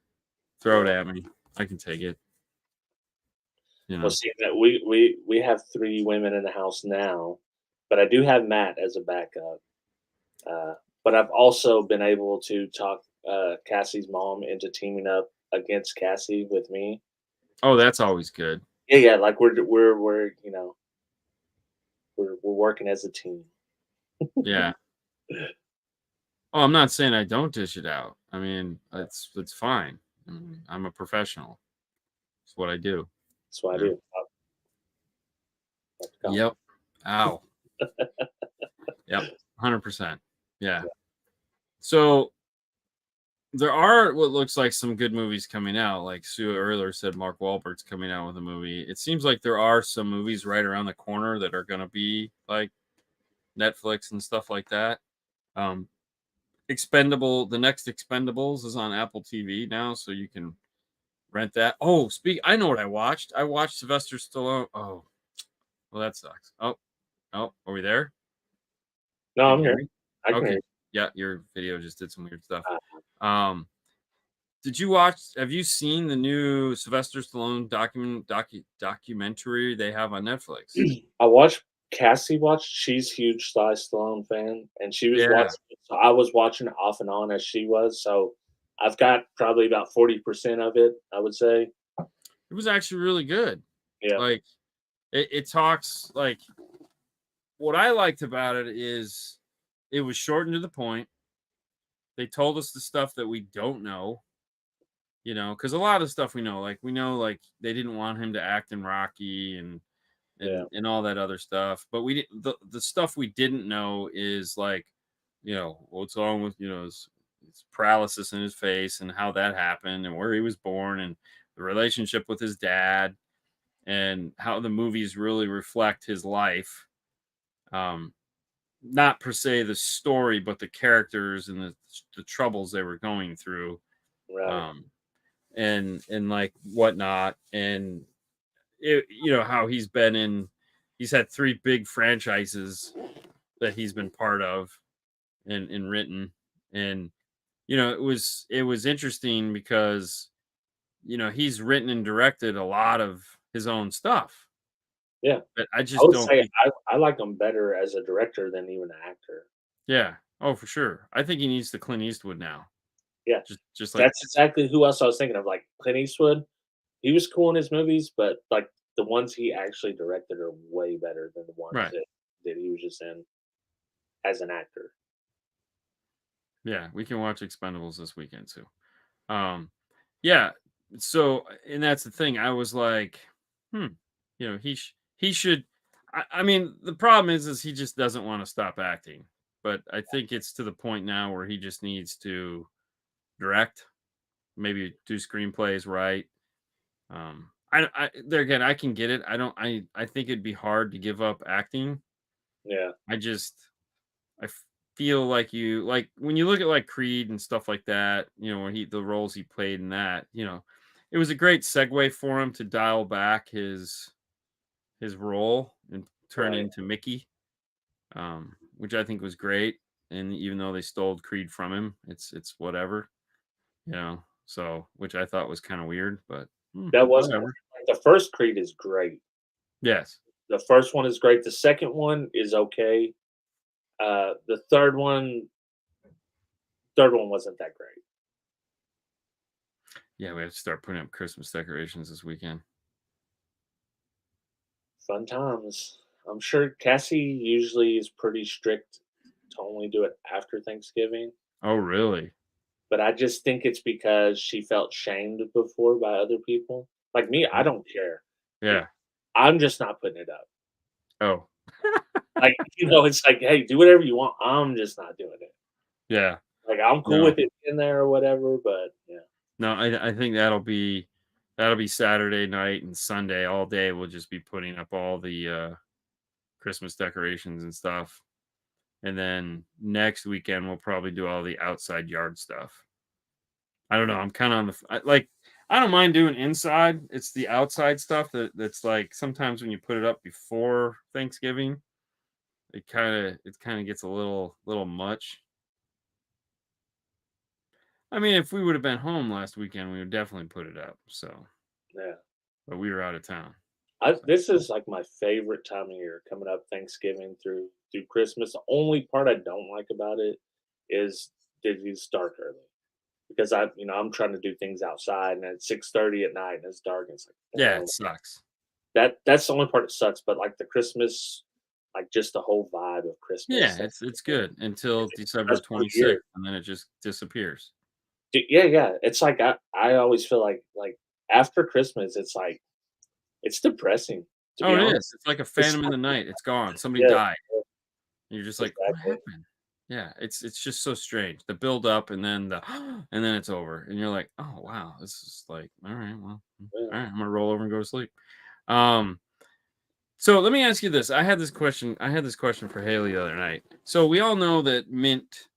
Throw it Yeah. at me. I can take it. You Well, know. see that we have 3 women in the house now, but I do have Matt as a backup. But I've also been able to talk Cassie's mom into teaming up against Cassie with me. Oh, that's always good. Yeah, yeah, like we're we're working as a team. Yeah. Oh, I'm not saying I don't dish it out. I mean, it's fine. I mean, I'm a professional. It's what I do. That's what I Yeah. do. Like to Yep. Ow. Yep. 100%. Yeah. So there are what looks like some good movies coming out. Like Sue earlier said, Mark Wahlberg's coming out with a movie. It seems like there are some movies right around the corner that are going to be like Netflix and stuff like that. Um, the next Expendables is on Apple TV now, so you can rent that. Oh, I know what I watched. I watched Sylvester Stallone. Oh, well, that sucks. Oh, are we there? No, Can I'm you hear here. me? I can hear Okay. you. Yeah, your video just did some weird stuff. Uh, Um, have you seen the new Sylvester Stallone documentary they have on Netflix? I watched Cassie watched. She's huge Sly Stallone fan, and she was Yeah, watching it, so I was watching it off and on as she was. So I've got probably about 40% of it, I would say. it was actually really good. Yeah, Like it talks like what I liked about it is it was short and to the point. They told us the stuff that we don't know, because a lot of stuff we know like they didn't want him to act in Rocky and yeah, all that other stuff, but the stuff we didn't know is like, what's wrong with his paralysis in his face and how that happened and where he was born and the relationship with his dad and how the movies really reflect his life. Um, not per se the story, but the characters and the troubles they were going through. right. Um, and like whatnot, and how he's had 3 big franchises that he's been part of and written, and it was interesting because he's written and directed a lot of his own stuff, Yeah, but I I just would don't say think. I like him better as a director than even an actor. Yeah, oh for sure, I think he needs the Clint Eastwood now, Yeah, just like. that's exactly who else I was thinking of. Like Clint Eastwood, he was cool in his movies, but like the ones he actually directed are way better than the ones Right. that he was just in as an actor. Yeah, we can watch Expendables this weekend too. Yeah. So, and that's the thing. I was like, hmm, he should. I mean, the problem is he just doesn't want to stop acting. But I think it's to the point now where he just needs to direct, maybe do screenplays right. There again, I can get it. I don't. I think it'd be hard to give up acting. Yeah, I just I feel like when you look at like Creed and stuff like that, when the roles he played in that, it was a great segue for him to dial back his role and turn right. into Mickey, which I think was great. And even though they stole Creed from him, it's whatever, So which I thought was kind of weird, but That was whatever. like the first Creed is great. Yes. The first one is great. The second one is okay. The third one, third one wasn't that great. Yeah, we have to start putting up Christmas decorations this weekend. Fun times. I'm sure Cassie usually is pretty strict to only do it after Thanksgiving, Oh, really? but I just think it's because she felt shamed before by other people. Like me, I don't care. Yeah. I'm just not putting it up. Oh, Like, it's like, "Hey, do whatever you want. I'm just not doing it." yeah. Like, I'm cool No, with it in there or whatever, but yeah. no. I think that'll be Saturday night and Sunday all day. We'll just be putting up all the Christmas decorations and stuff, and then next weekend we'll probably do all the outside yard stuff. I don't know. I'm kind of on like. I don't mind doing inside. It's the outside stuff that's like sometimes when you put it up before Thanksgiving, it kind of gets a little much. I mean, if we would have been home last weekend, we would definitely put it up. So, Yeah. but we were out of town. This is, like, my favorite time of year coming up Thanksgiving through Christmas. The only part I don't like about it is that it's dark early because I'm trying to do things outside, and it's 6:30 at night, and it's dark, and it's like, Yeah, "Dang." it sucks. That's the only part that sucks, but, like, the Christmas like, just the whole vibe of Yeah, Christmas, it's good until it's December the best part of the year. 26th, and then it just disappears. Yeah, yeah, it's like I always feel like after Christmas, it's like it's depressing, to Oh, be it honest. is. It's like a It's phantom in the night. It's gone. Somebody yeah, died. And you're just like, what exactly. happened? Yeah, it's just so strange. The build up and then the and then it's over. And you're like, oh wow, this is like, all right, well, Yeah. all right, I'm gonna roll over and go to sleep. Um, so let me ask you this. I had this question for Haley the other night. So we all know that mint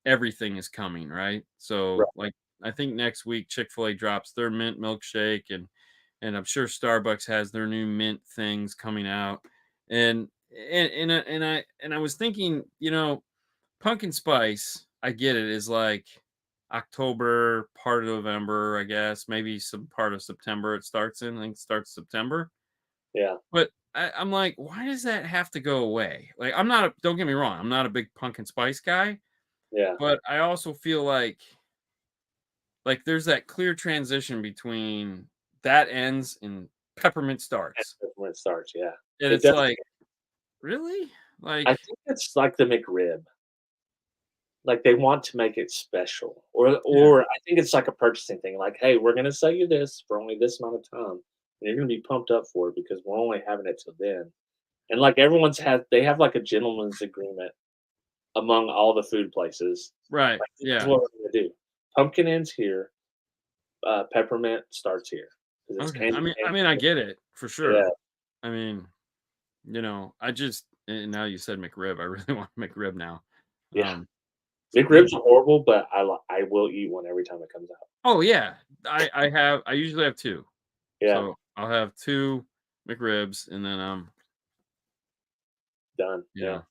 everything is coming, right? Right. So like I think next week Chick-fil-A drops their mint milkshake and I'm sure Starbucks has their new mint things coming out. And and I was thinking, pumpkin spice, I get it, is like October, part of November, I guess, maybe some part of September it starts in. I think it starts September. Yeah, But I'm like, why does that have to go away? Like, don't get me wrong, I'm not a big pumpkin spice guy, yeah. but I also feel like there's that clear transition between that ends and peppermint starts. That's when it starts, yeah. And It it's does. like, really? I Like, think it's like the McRib. Like, they want to make it special, yeah, or I think it's like a purchasing thing, like, "Hey, we're gonna sell you this for only this amount of time, and you're gonna be pumped up for it because we're only having it till then." And, like, they have, like, a gentleman's agreement among all the food places. right. Like, "This is Yeah. what we're gonna do. Pumpkin ends here, peppermint starts here because it's Okay. candy I cane." mean, I get it for Yeah, sure. I mean, I just and now you said McRib. I really want McRib now. yeah. Um, they McRibs are horrible, but I will eat one every time it comes out. Oh yeah, I usually have two, Yeah, so I'll have two McRibs, and then done, you yeah, know,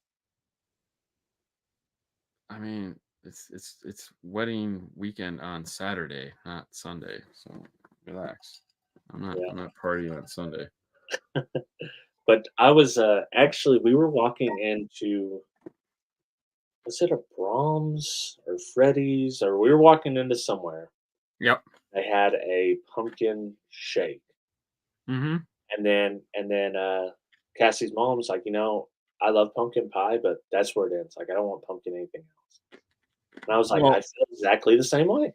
I mean, it's wedding weekend on Saturday, not Sunday, so relax. yeah. I'm not partying on Sunday. But I was, actually we were walking into was it a Brahms or Freddy's, or we were walking into somewhere. Yep. They had a pumpkin shake, Mm-hmm. and then Cassie's mom's like, "I love pumpkin pie, but that's where it ends. Like, I don't want pumpkin anything else." And I was like, "I Well, feel exactly the same way."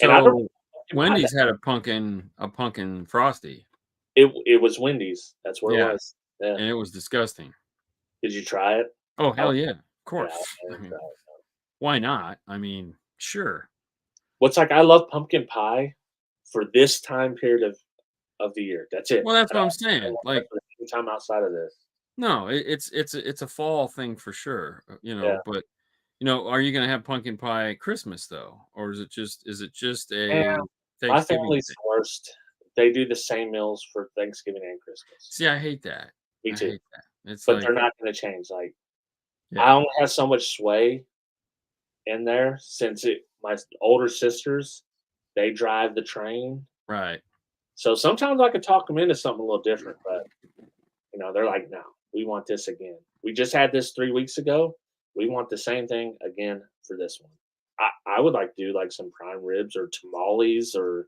And I don't so like pumpkin pie that Wendy's had a pumpkin frosty. it was Wendy's. That's where it Yeah, was. Yeah. and it was disgusting. Did you try it? Oh I hell yeah, of Yeah, course. I I didn't try mean, it. why not? I mean, sure. What's like I love pumpkin pie for this time period of the year. That's it. Well, that's I what I'm don't saying. want that Like, for any time outside of this. no, it's a fall thing for sure, Yeah. but are you gonna have pumpkin pie at Christmas though? Or is it just Yeah. a My Thanksgiving family's thing? the worst. They do the same meals for Thanksgiving and Christmas. See, I hate that. Me I too. hate that. It's But like, they're not gonna change. Like, I yeah, only have so much sway in there since my older sisters, they drive the train. right. So sometimes I could talk them into something a little different, but they're like, "No, we want this again. We just had this 3 weeks ago. We want the same thing again for this one." I would like to do like some prime ribs or tamales or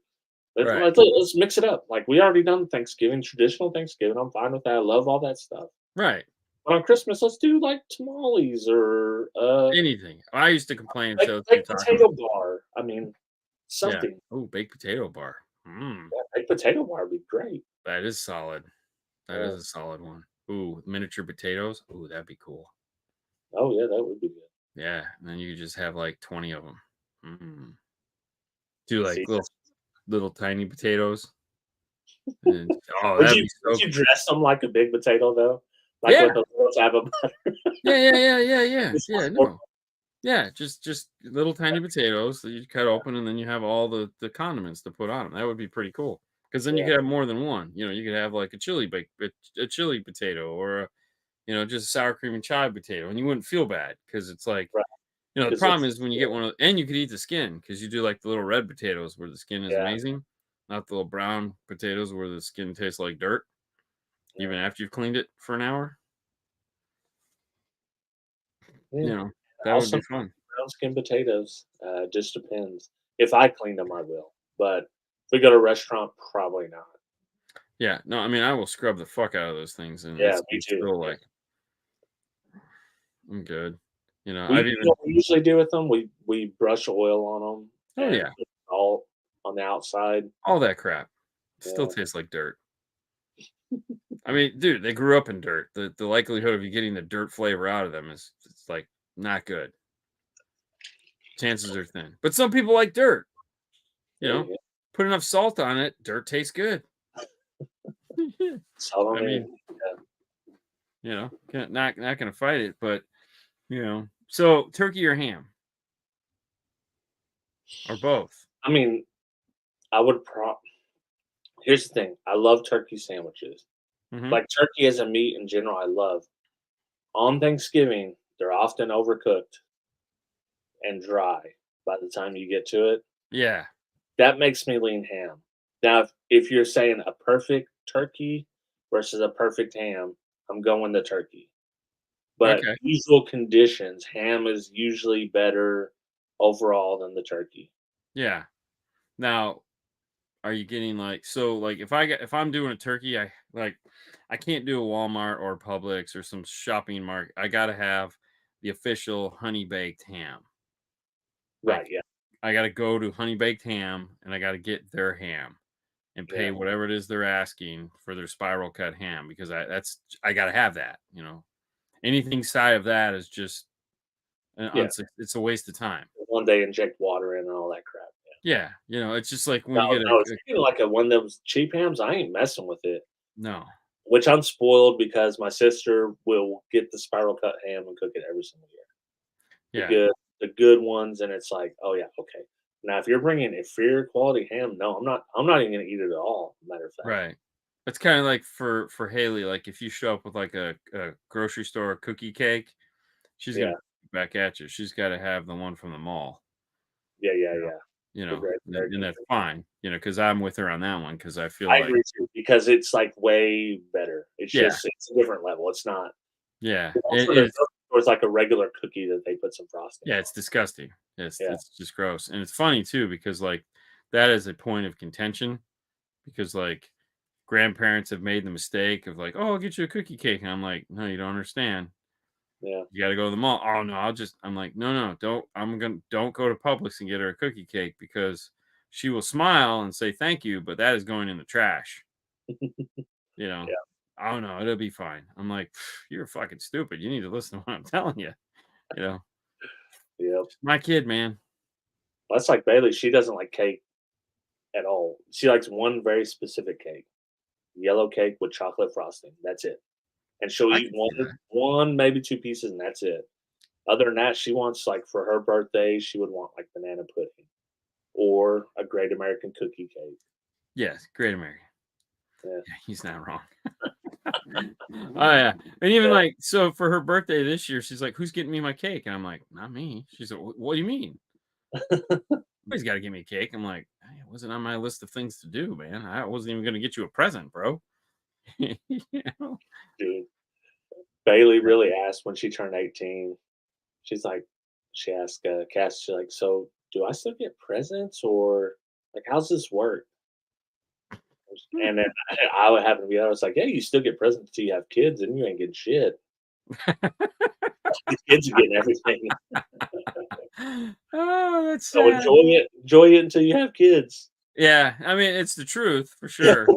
Right. let's mix it up. Like we already done Thanksgiving, traditional Thanksgiving. I'm fine with that. I love all that stuff. Right. But on Christmas, let's do like tamales or Anything. I used to complain like so through baked tacos. potato bar. I mean, Yeah. something. Oh, baked potato bar. Mm, Yeah, baked potato bar would be great. that is solid. That is Yeah. a solid one. Ooh, miniature potatoes. Ooh, that'd be cool. Oh yeah, that would be good. Yeah, and then you just have like 20 of them. Mm. Do like See, little tiny potatoes. And oh, would that'd you be would so you dress them like a big potato though? Like yeah. with a little tab of butter? Yeah. Or No. Yeah, just little tiny potatoes that you cut open, and then you have all the condiments to put on them. That would be pretty cool. Because then you yeah, could have more than one. You know, you could have like a a chili potato, or just a sour cream and chive potato, and you wouldn't feel bad because it's like, right. the Because problem it's is when you get one of, and you could eat the skin because you do like the little red potatoes where the skin is yeah, amazing, not the little brown potatoes where the skin tastes like dirt, even yeah. after you've cleaned it for an hour. Yeah. You know, that would Also, be fun. brown skin potatoes. Just depends. If I clean them, I will. But if we go to a restaurant, probably not. Yeah, no, I mean, I will scrub the fuck out of those things, and Yeah, me it's too. still Yeah. like, I'm good. We I've you know even what we usually do with them? We brush oil on them oh and yeah, put salt on the outside. all that crap still Yeah, tastes like dirt. I mean, dude, they grew up in dirt. The likelihood of you getting the dirt flavor out of them is it's like not good. Chances are thin. But some people like dirt, you there you know. go. Put enough salt on it, dirt tastes good. Salt I on it. mean, Yeah. not gonna fight it, but so turkey or ham or both. I mean, I would pro here's the thing. I love turkey sandwiches. Hmm. Like turkey as a meat in general, I love. On Thanksgiving, they're often overcooked and dry by the time you get to it. Yeah. That makes me lean ham. Now, if you're saying a perfect turkey versus a perfect ham, I'm going the turkey. But Okay. usual conditions, ham is usually better overall than the turkey. Yeah. Now, are you getting like so like if I'm doing a turkey, I can't do a Walmart or Publix or some shopping market. I gotta have the official honey baked ham. Right, Like yeah, I gotta go to honey baked ham and I gotta get their ham and pay yeah, whatever it is they're asking for their spiral cut ham because I gotta have that. Anything side of that is just yeah. it's a waste of time. One day inject water in and all that crap. Yeah, it's just like when No, you get no, if you get like a one of those cheap hams, I ain't messing with it. no. Which I'm spoiled because my sister will get the spiral cut ham and cook it every single year. The Yeah. good the good ones, and it's like, "Oh, yeah, okay." Now if you're bringing inferior quality ham, no, I'm not even gonna eat it at all, matter of fact. Right. It's kinda like for Haley, like, if you show up with, like, a grocery store cookie cake, she's gonna Yeah. back at you. She's gotta have the one from the mall, Yeah, yeah, you know yeah. you The know, Great and American that's cookie. fine, because 'cause I'm with her on that one because I feel I like agree too, because it's, like, way better. yeah, It's a different level. It's not yeah, also there's there's like a regular cookie that they put some frosting yeah, on. it's disgusting. Yeah. It's just gross, and it's funny too because, like, that is a point of contention because, like, grandparents have made the mistake of like, "Oh, I'll get you a cookie cake," and I'm like, "No, you don't understand. Yeah. You gotta go to the mall." "Oh, no, I'm like, "No, don't go to Publix and get her a cookie cake because she will smile and say thank you, but that is going in the trash." You know? Yeah. "Oh, no, it'll be fine." I'm like, "You're fucking stupid. You need to listen to what I'm telling you." You know? Yep. My kid, man. That's like Bailey, she doesn't like cake at all. She likes one very specific cake, yellow cake with chocolate frosting, that's it. And she'll I eat can see that. one, maybe 2 pieces, and that's it. Other than that, she wants, like, for her birthday, she would want, like, banana pudding or a Great American cookie cake. Yes, great American. Yeah, Yeah, he's not wrong. Oh, yeah. And even, yeah. like, so for her birthday this year, she's like, "Who's getting me my cake?" And I'm like, "Not me." She's like, What do you mean?" Somebody's gotta give me a cake. I'm like, "Hey, it wasn't on my list of things to do, man. I wasn't even gonna get you a present, bro." You know? Dude, Bailey Yeah. really asked when she turned 18, she's like, she asked Cass, she's like, "So do I still get presents or like how's this work?" And then I would happen to be there. I was like, "Yeah, you still get presents till you have kids, and you ain't getting shit. The kids are getting everything. Oh, that's So sad. enjoy it until you have kids." Yeah, I mean, it's the truth for sure.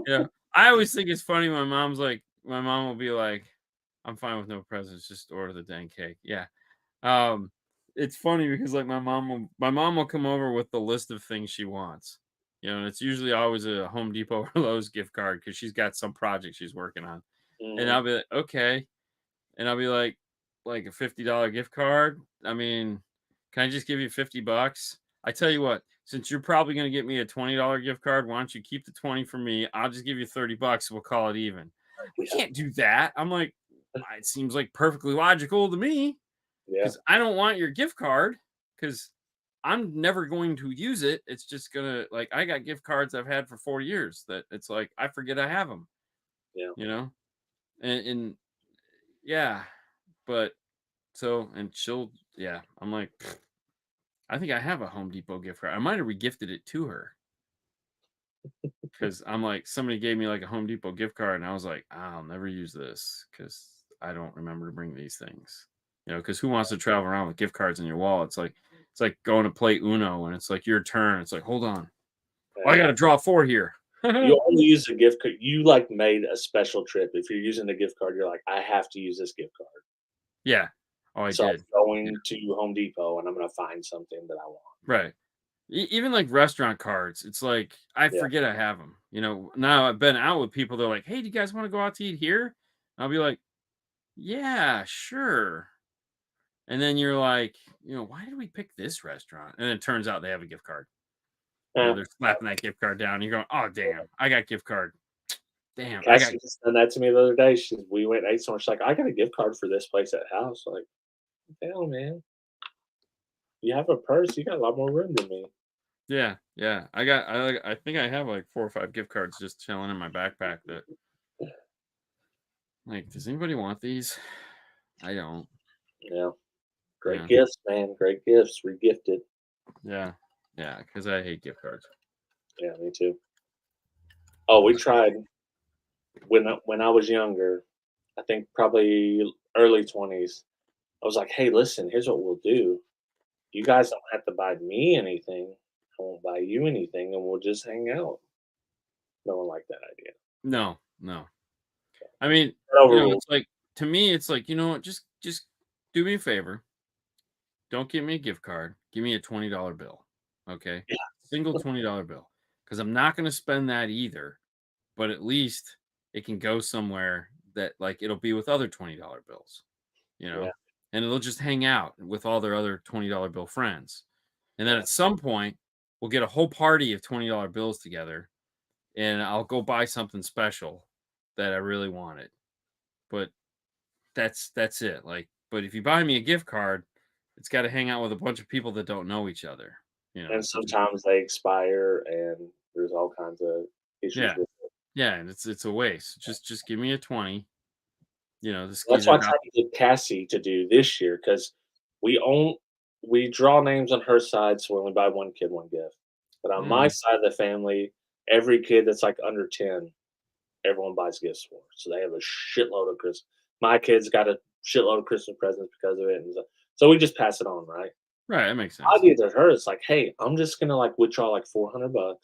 Yeah. I always think it's funny. My mom will be like, "I'm fine with no presents, just order the dang cake." Yeah. Um, it's funny because like my mom will come over with the list of things she wants. And it's usually always a Home Depot or Lowe's gift card because she's got some project she's working on. And Mhm. I'll be like, okay. And I'll be like a $50 gift card. I mean, can I just give you $50? I tell you what, since you're probably gonna get me a $20 gift card, why don't you keep the 20 for me? I'll just give you $30. We'll call it even. We Yeah, can't do that. I'm like, it seems like perfectly logical to me yeah, because I don't want your gift card because I'm never going to use it. It's just gonna like I got gift cards I've had for 4 years that it's like I forget I have them, yeah. you know? And yeah, but and she'll yeah, I'm like, "Pfft, I think I have a Home Depot gift card. I might have regifted it to her because I'm like, somebody gave me like a Home Depot gift card, and I was like, I'll never use this because I don't remember to bring these things. Because who wants to travel around with gift cards in your wallet? It's like going to play Uno and it's like your turn. It's like, hold on. Oh, I Yeah. gotta draw four here. You only use a gift card. You like made a special trip. If you're using the gift card, you're like, I have to use this gift card. Yeah. Oh, I So did. I'm Yeah. going to Home Depot and I'm going to find something that I want. Right. Even like restaurant cards, it's like I Yeah. forget I have them. Now I've been out with people. They're like, "Hey, do you guys want to go out to eat here?" And I'll be like, "Yeah, sure." And then you're like, "Why did we pick this restaurant?" And it turns out they have a gift card. Eh, They're slapping that gift card down. And you're going, "Oh, damn, I got gift card. Damn, I got." Cassie just done that to me the other day. We went and ate somewhere. She's like, I got a gift card for this place at house. Like, hell, man, you have a purse. You got a lot more room than me. Yeah, yeah. I think I have like 4 or 5 gift cards just chilling in my backpack. That like, does anybody want these? I don't. Yeah. Great Yeah, gifts, man. Great gifts. Regifted. yeah, yeah. Because I hate gift cards. Yeah, me too. Oh, we tried when I was younger. I think probably early 20s. I was like, hey, listen, here's what we'll do. You guys don't have to buy me anything. I won't buy you anything, and we'll just hang out. No one liked that idea. No, no. I mean, Overruled. it's like to me, it's like, what, just do me a favor. Don't give me a gift card. Give me a $20 bill. Okay? Yeah, Single $20 bill. Because I'm not gonna spend that either, but at least it can go somewhere that like it'll be with other $20 bills, you yeah, know, and it'll just hang out with all their other $20 bill friends. And then yeah. at some point, we'll get a whole party of $20 bills together and I'll go buy something special that I really wanted. But that's it. Like, but if you buy me a gift card, it's got to hang out with a bunch of people that don't know each other. And Which is sometimes they expire, and there's all kinds of issues yeah, with it. yeah, and it's a waste. Just give me a 20. This That's geezer why I got tried to get Cassie to do this year because we own we draw names on her side, so we only buy one kid one gift. But on my mm, side of the family, every kid that's like under 10, everyone buys gifts for. So they have a shitload of Christmas. My kids got a shitload of Christmas presents because of it, and so we just pass it on, right? right. That makes I sense. did to her. It's like, hey, I'm just gonna like withdraw like $400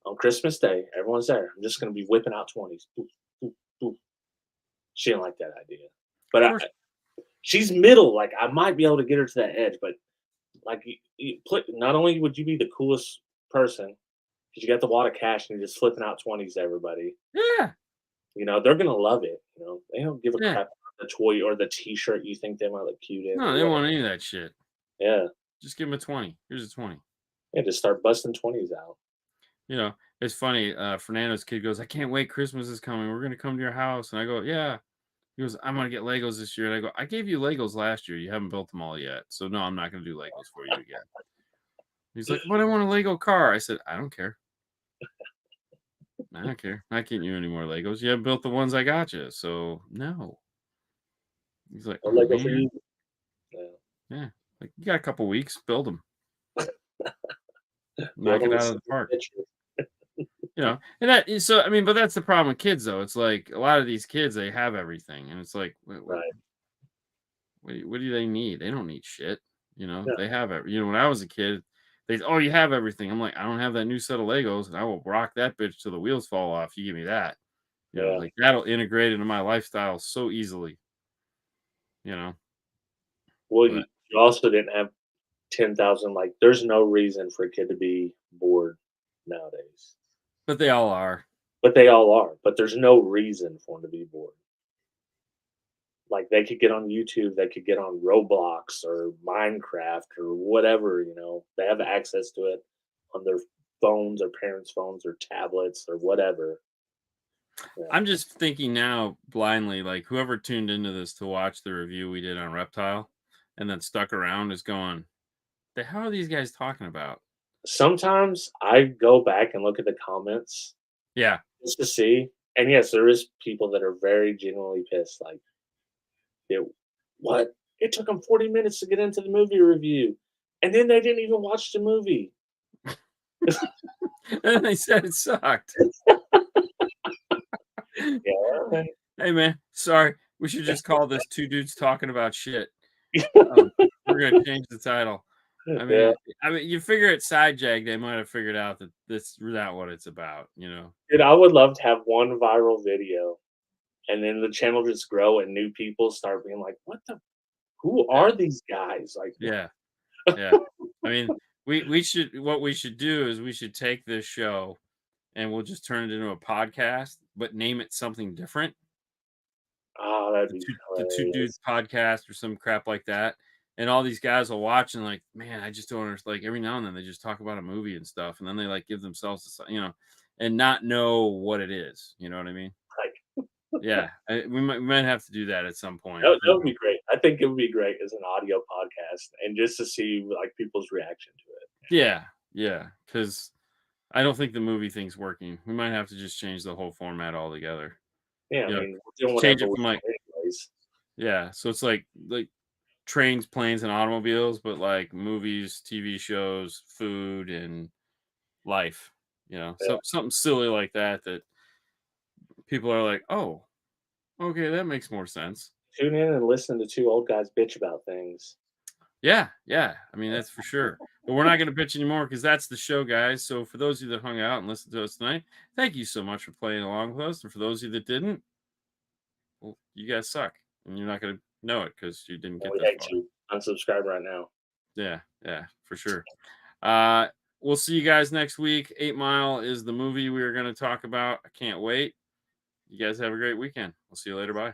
on Christmas Day. Everyone's there. I'm just gonna be whipping out 20s. Boop, boop, boop. She didn't like that idea, Of but course. she's middle. Like I might be able to get her to that edge, but like not only would you be the coolest person because you got the wad of cash and you're just flipping out 20s to everybody. Yeah. They're gonna love it. They don't give a Yeah. crap about the toy or the T-shirt you think they might look cute in No, or they don't what. want any of that shit. Yeah, Just give them a 20. Here's a 20. yeah. Just start busting 20s out. It's funny. Fernando's kid goes, I can't wait. Christmas is coming. We're going to come to your house. And I go, yeah. He goes, I'm going to get Legos this year. And I go, I gave you Legos last year. You haven't built them all yet. So, no, I'm not going to do Legos for you again. He's like, but I want a Lego car. I said, I don't care. I don't care. I'm not getting you any more Legos. You haven't built the ones I got you. So, no. He's like, No oh, Lego for man. you. Yeah. Yeah, like you got a couple weeks, build them, knock Build it them out of a the park. picture. And that is so. I mean, but that's the problem with kids, though. It's like a lot of these kids, they have everything, and it's like, Right. what do they need? They don't need shit. Yeah. They have every. When I was a kid, oh, you have everything. I'm like, I don't have that new set of Legos, and I will rock that bitch till the wheels fall off. You give me that. Yeah. Like that'll integrate into my lifestyle so easily. You know, Well, but you also didn't have 10,000, like, there's no reason for a kid to be bored nowadays. they all are. But they all are, but there's no reason for them to be bored. Like, they could get on YouTube, they could get on Roblox or Minecraft or whatever, they have access to it on their phones or parents' phones or tablets or whatever. Yeah. I'm just thinking now blindly, like whoever tuned into this to watch the review we did on Reptile, and then stuck around is going, the hell are these guys talking about? Sometimes I go back and look at the comments Yeah. just to see, and yes, there is people that are very genuinely pissed, like, "It what? It took them 40 minutes to get into the movie review, and then they didn't even watch the movie." And they said it sucked. Yeah. Hey man, sorry. We should just call this two dudes talking about shit. We're gonna change the title. I Yeah. mean, you figure at Sidejag, they might have figured out that this is not what it's about. Dude, I would love to have one viral video, and then the channel just grow and new people start being like, "What the who Yeah, are these guys?" Like, yeah, yeah. I mean, what we should do is we should take this show and we'll just turn it into a podcast, but name it something different. "Oh, that'd The be two dudes hilarious." podcast or some crap like that. And all these guys will watch and like, man, I just don't understand. Like every now and then they just talk about a movie and stuff, and then they like give themselves, and not know what it is. You know what I mean? Like, Yeah, we might have to do that at some point. that would be great. I think it would be great as an audio podcast and just to see, like, people's reaction to it. Yeah, yeah, because I don't think the movie thing's working. We might have to just change the whole format altogether. Yeah, I Yeah, mean, we're doing change whatever it we from like, want anyways. yeah, so it's like trains, planes, and automobiles, but like movies, TV shows, food, and life. Yeah. So something silly like that that people are like, oh, okay, that makes more sense. Tune in and listen to 2 old guys bitch about things. Yeah, yeah. I mean, that's for sure. But we're not going to bitch anymore because that's the show, guys. So for those of you that hung out and listened to us tonight, thank you so much for playing along with us. And for those of you that didn't, well, you guys suck, and you're not going to know it because you didn't And get we this hate far. you. Unsubscribe right now. Yeah, yeah, for sure. Uh, we'll see you guys next week. 8 Mile is the movie we are going to talk about. I can't wait. You guys have a great weekend. We'll see you later. Bye.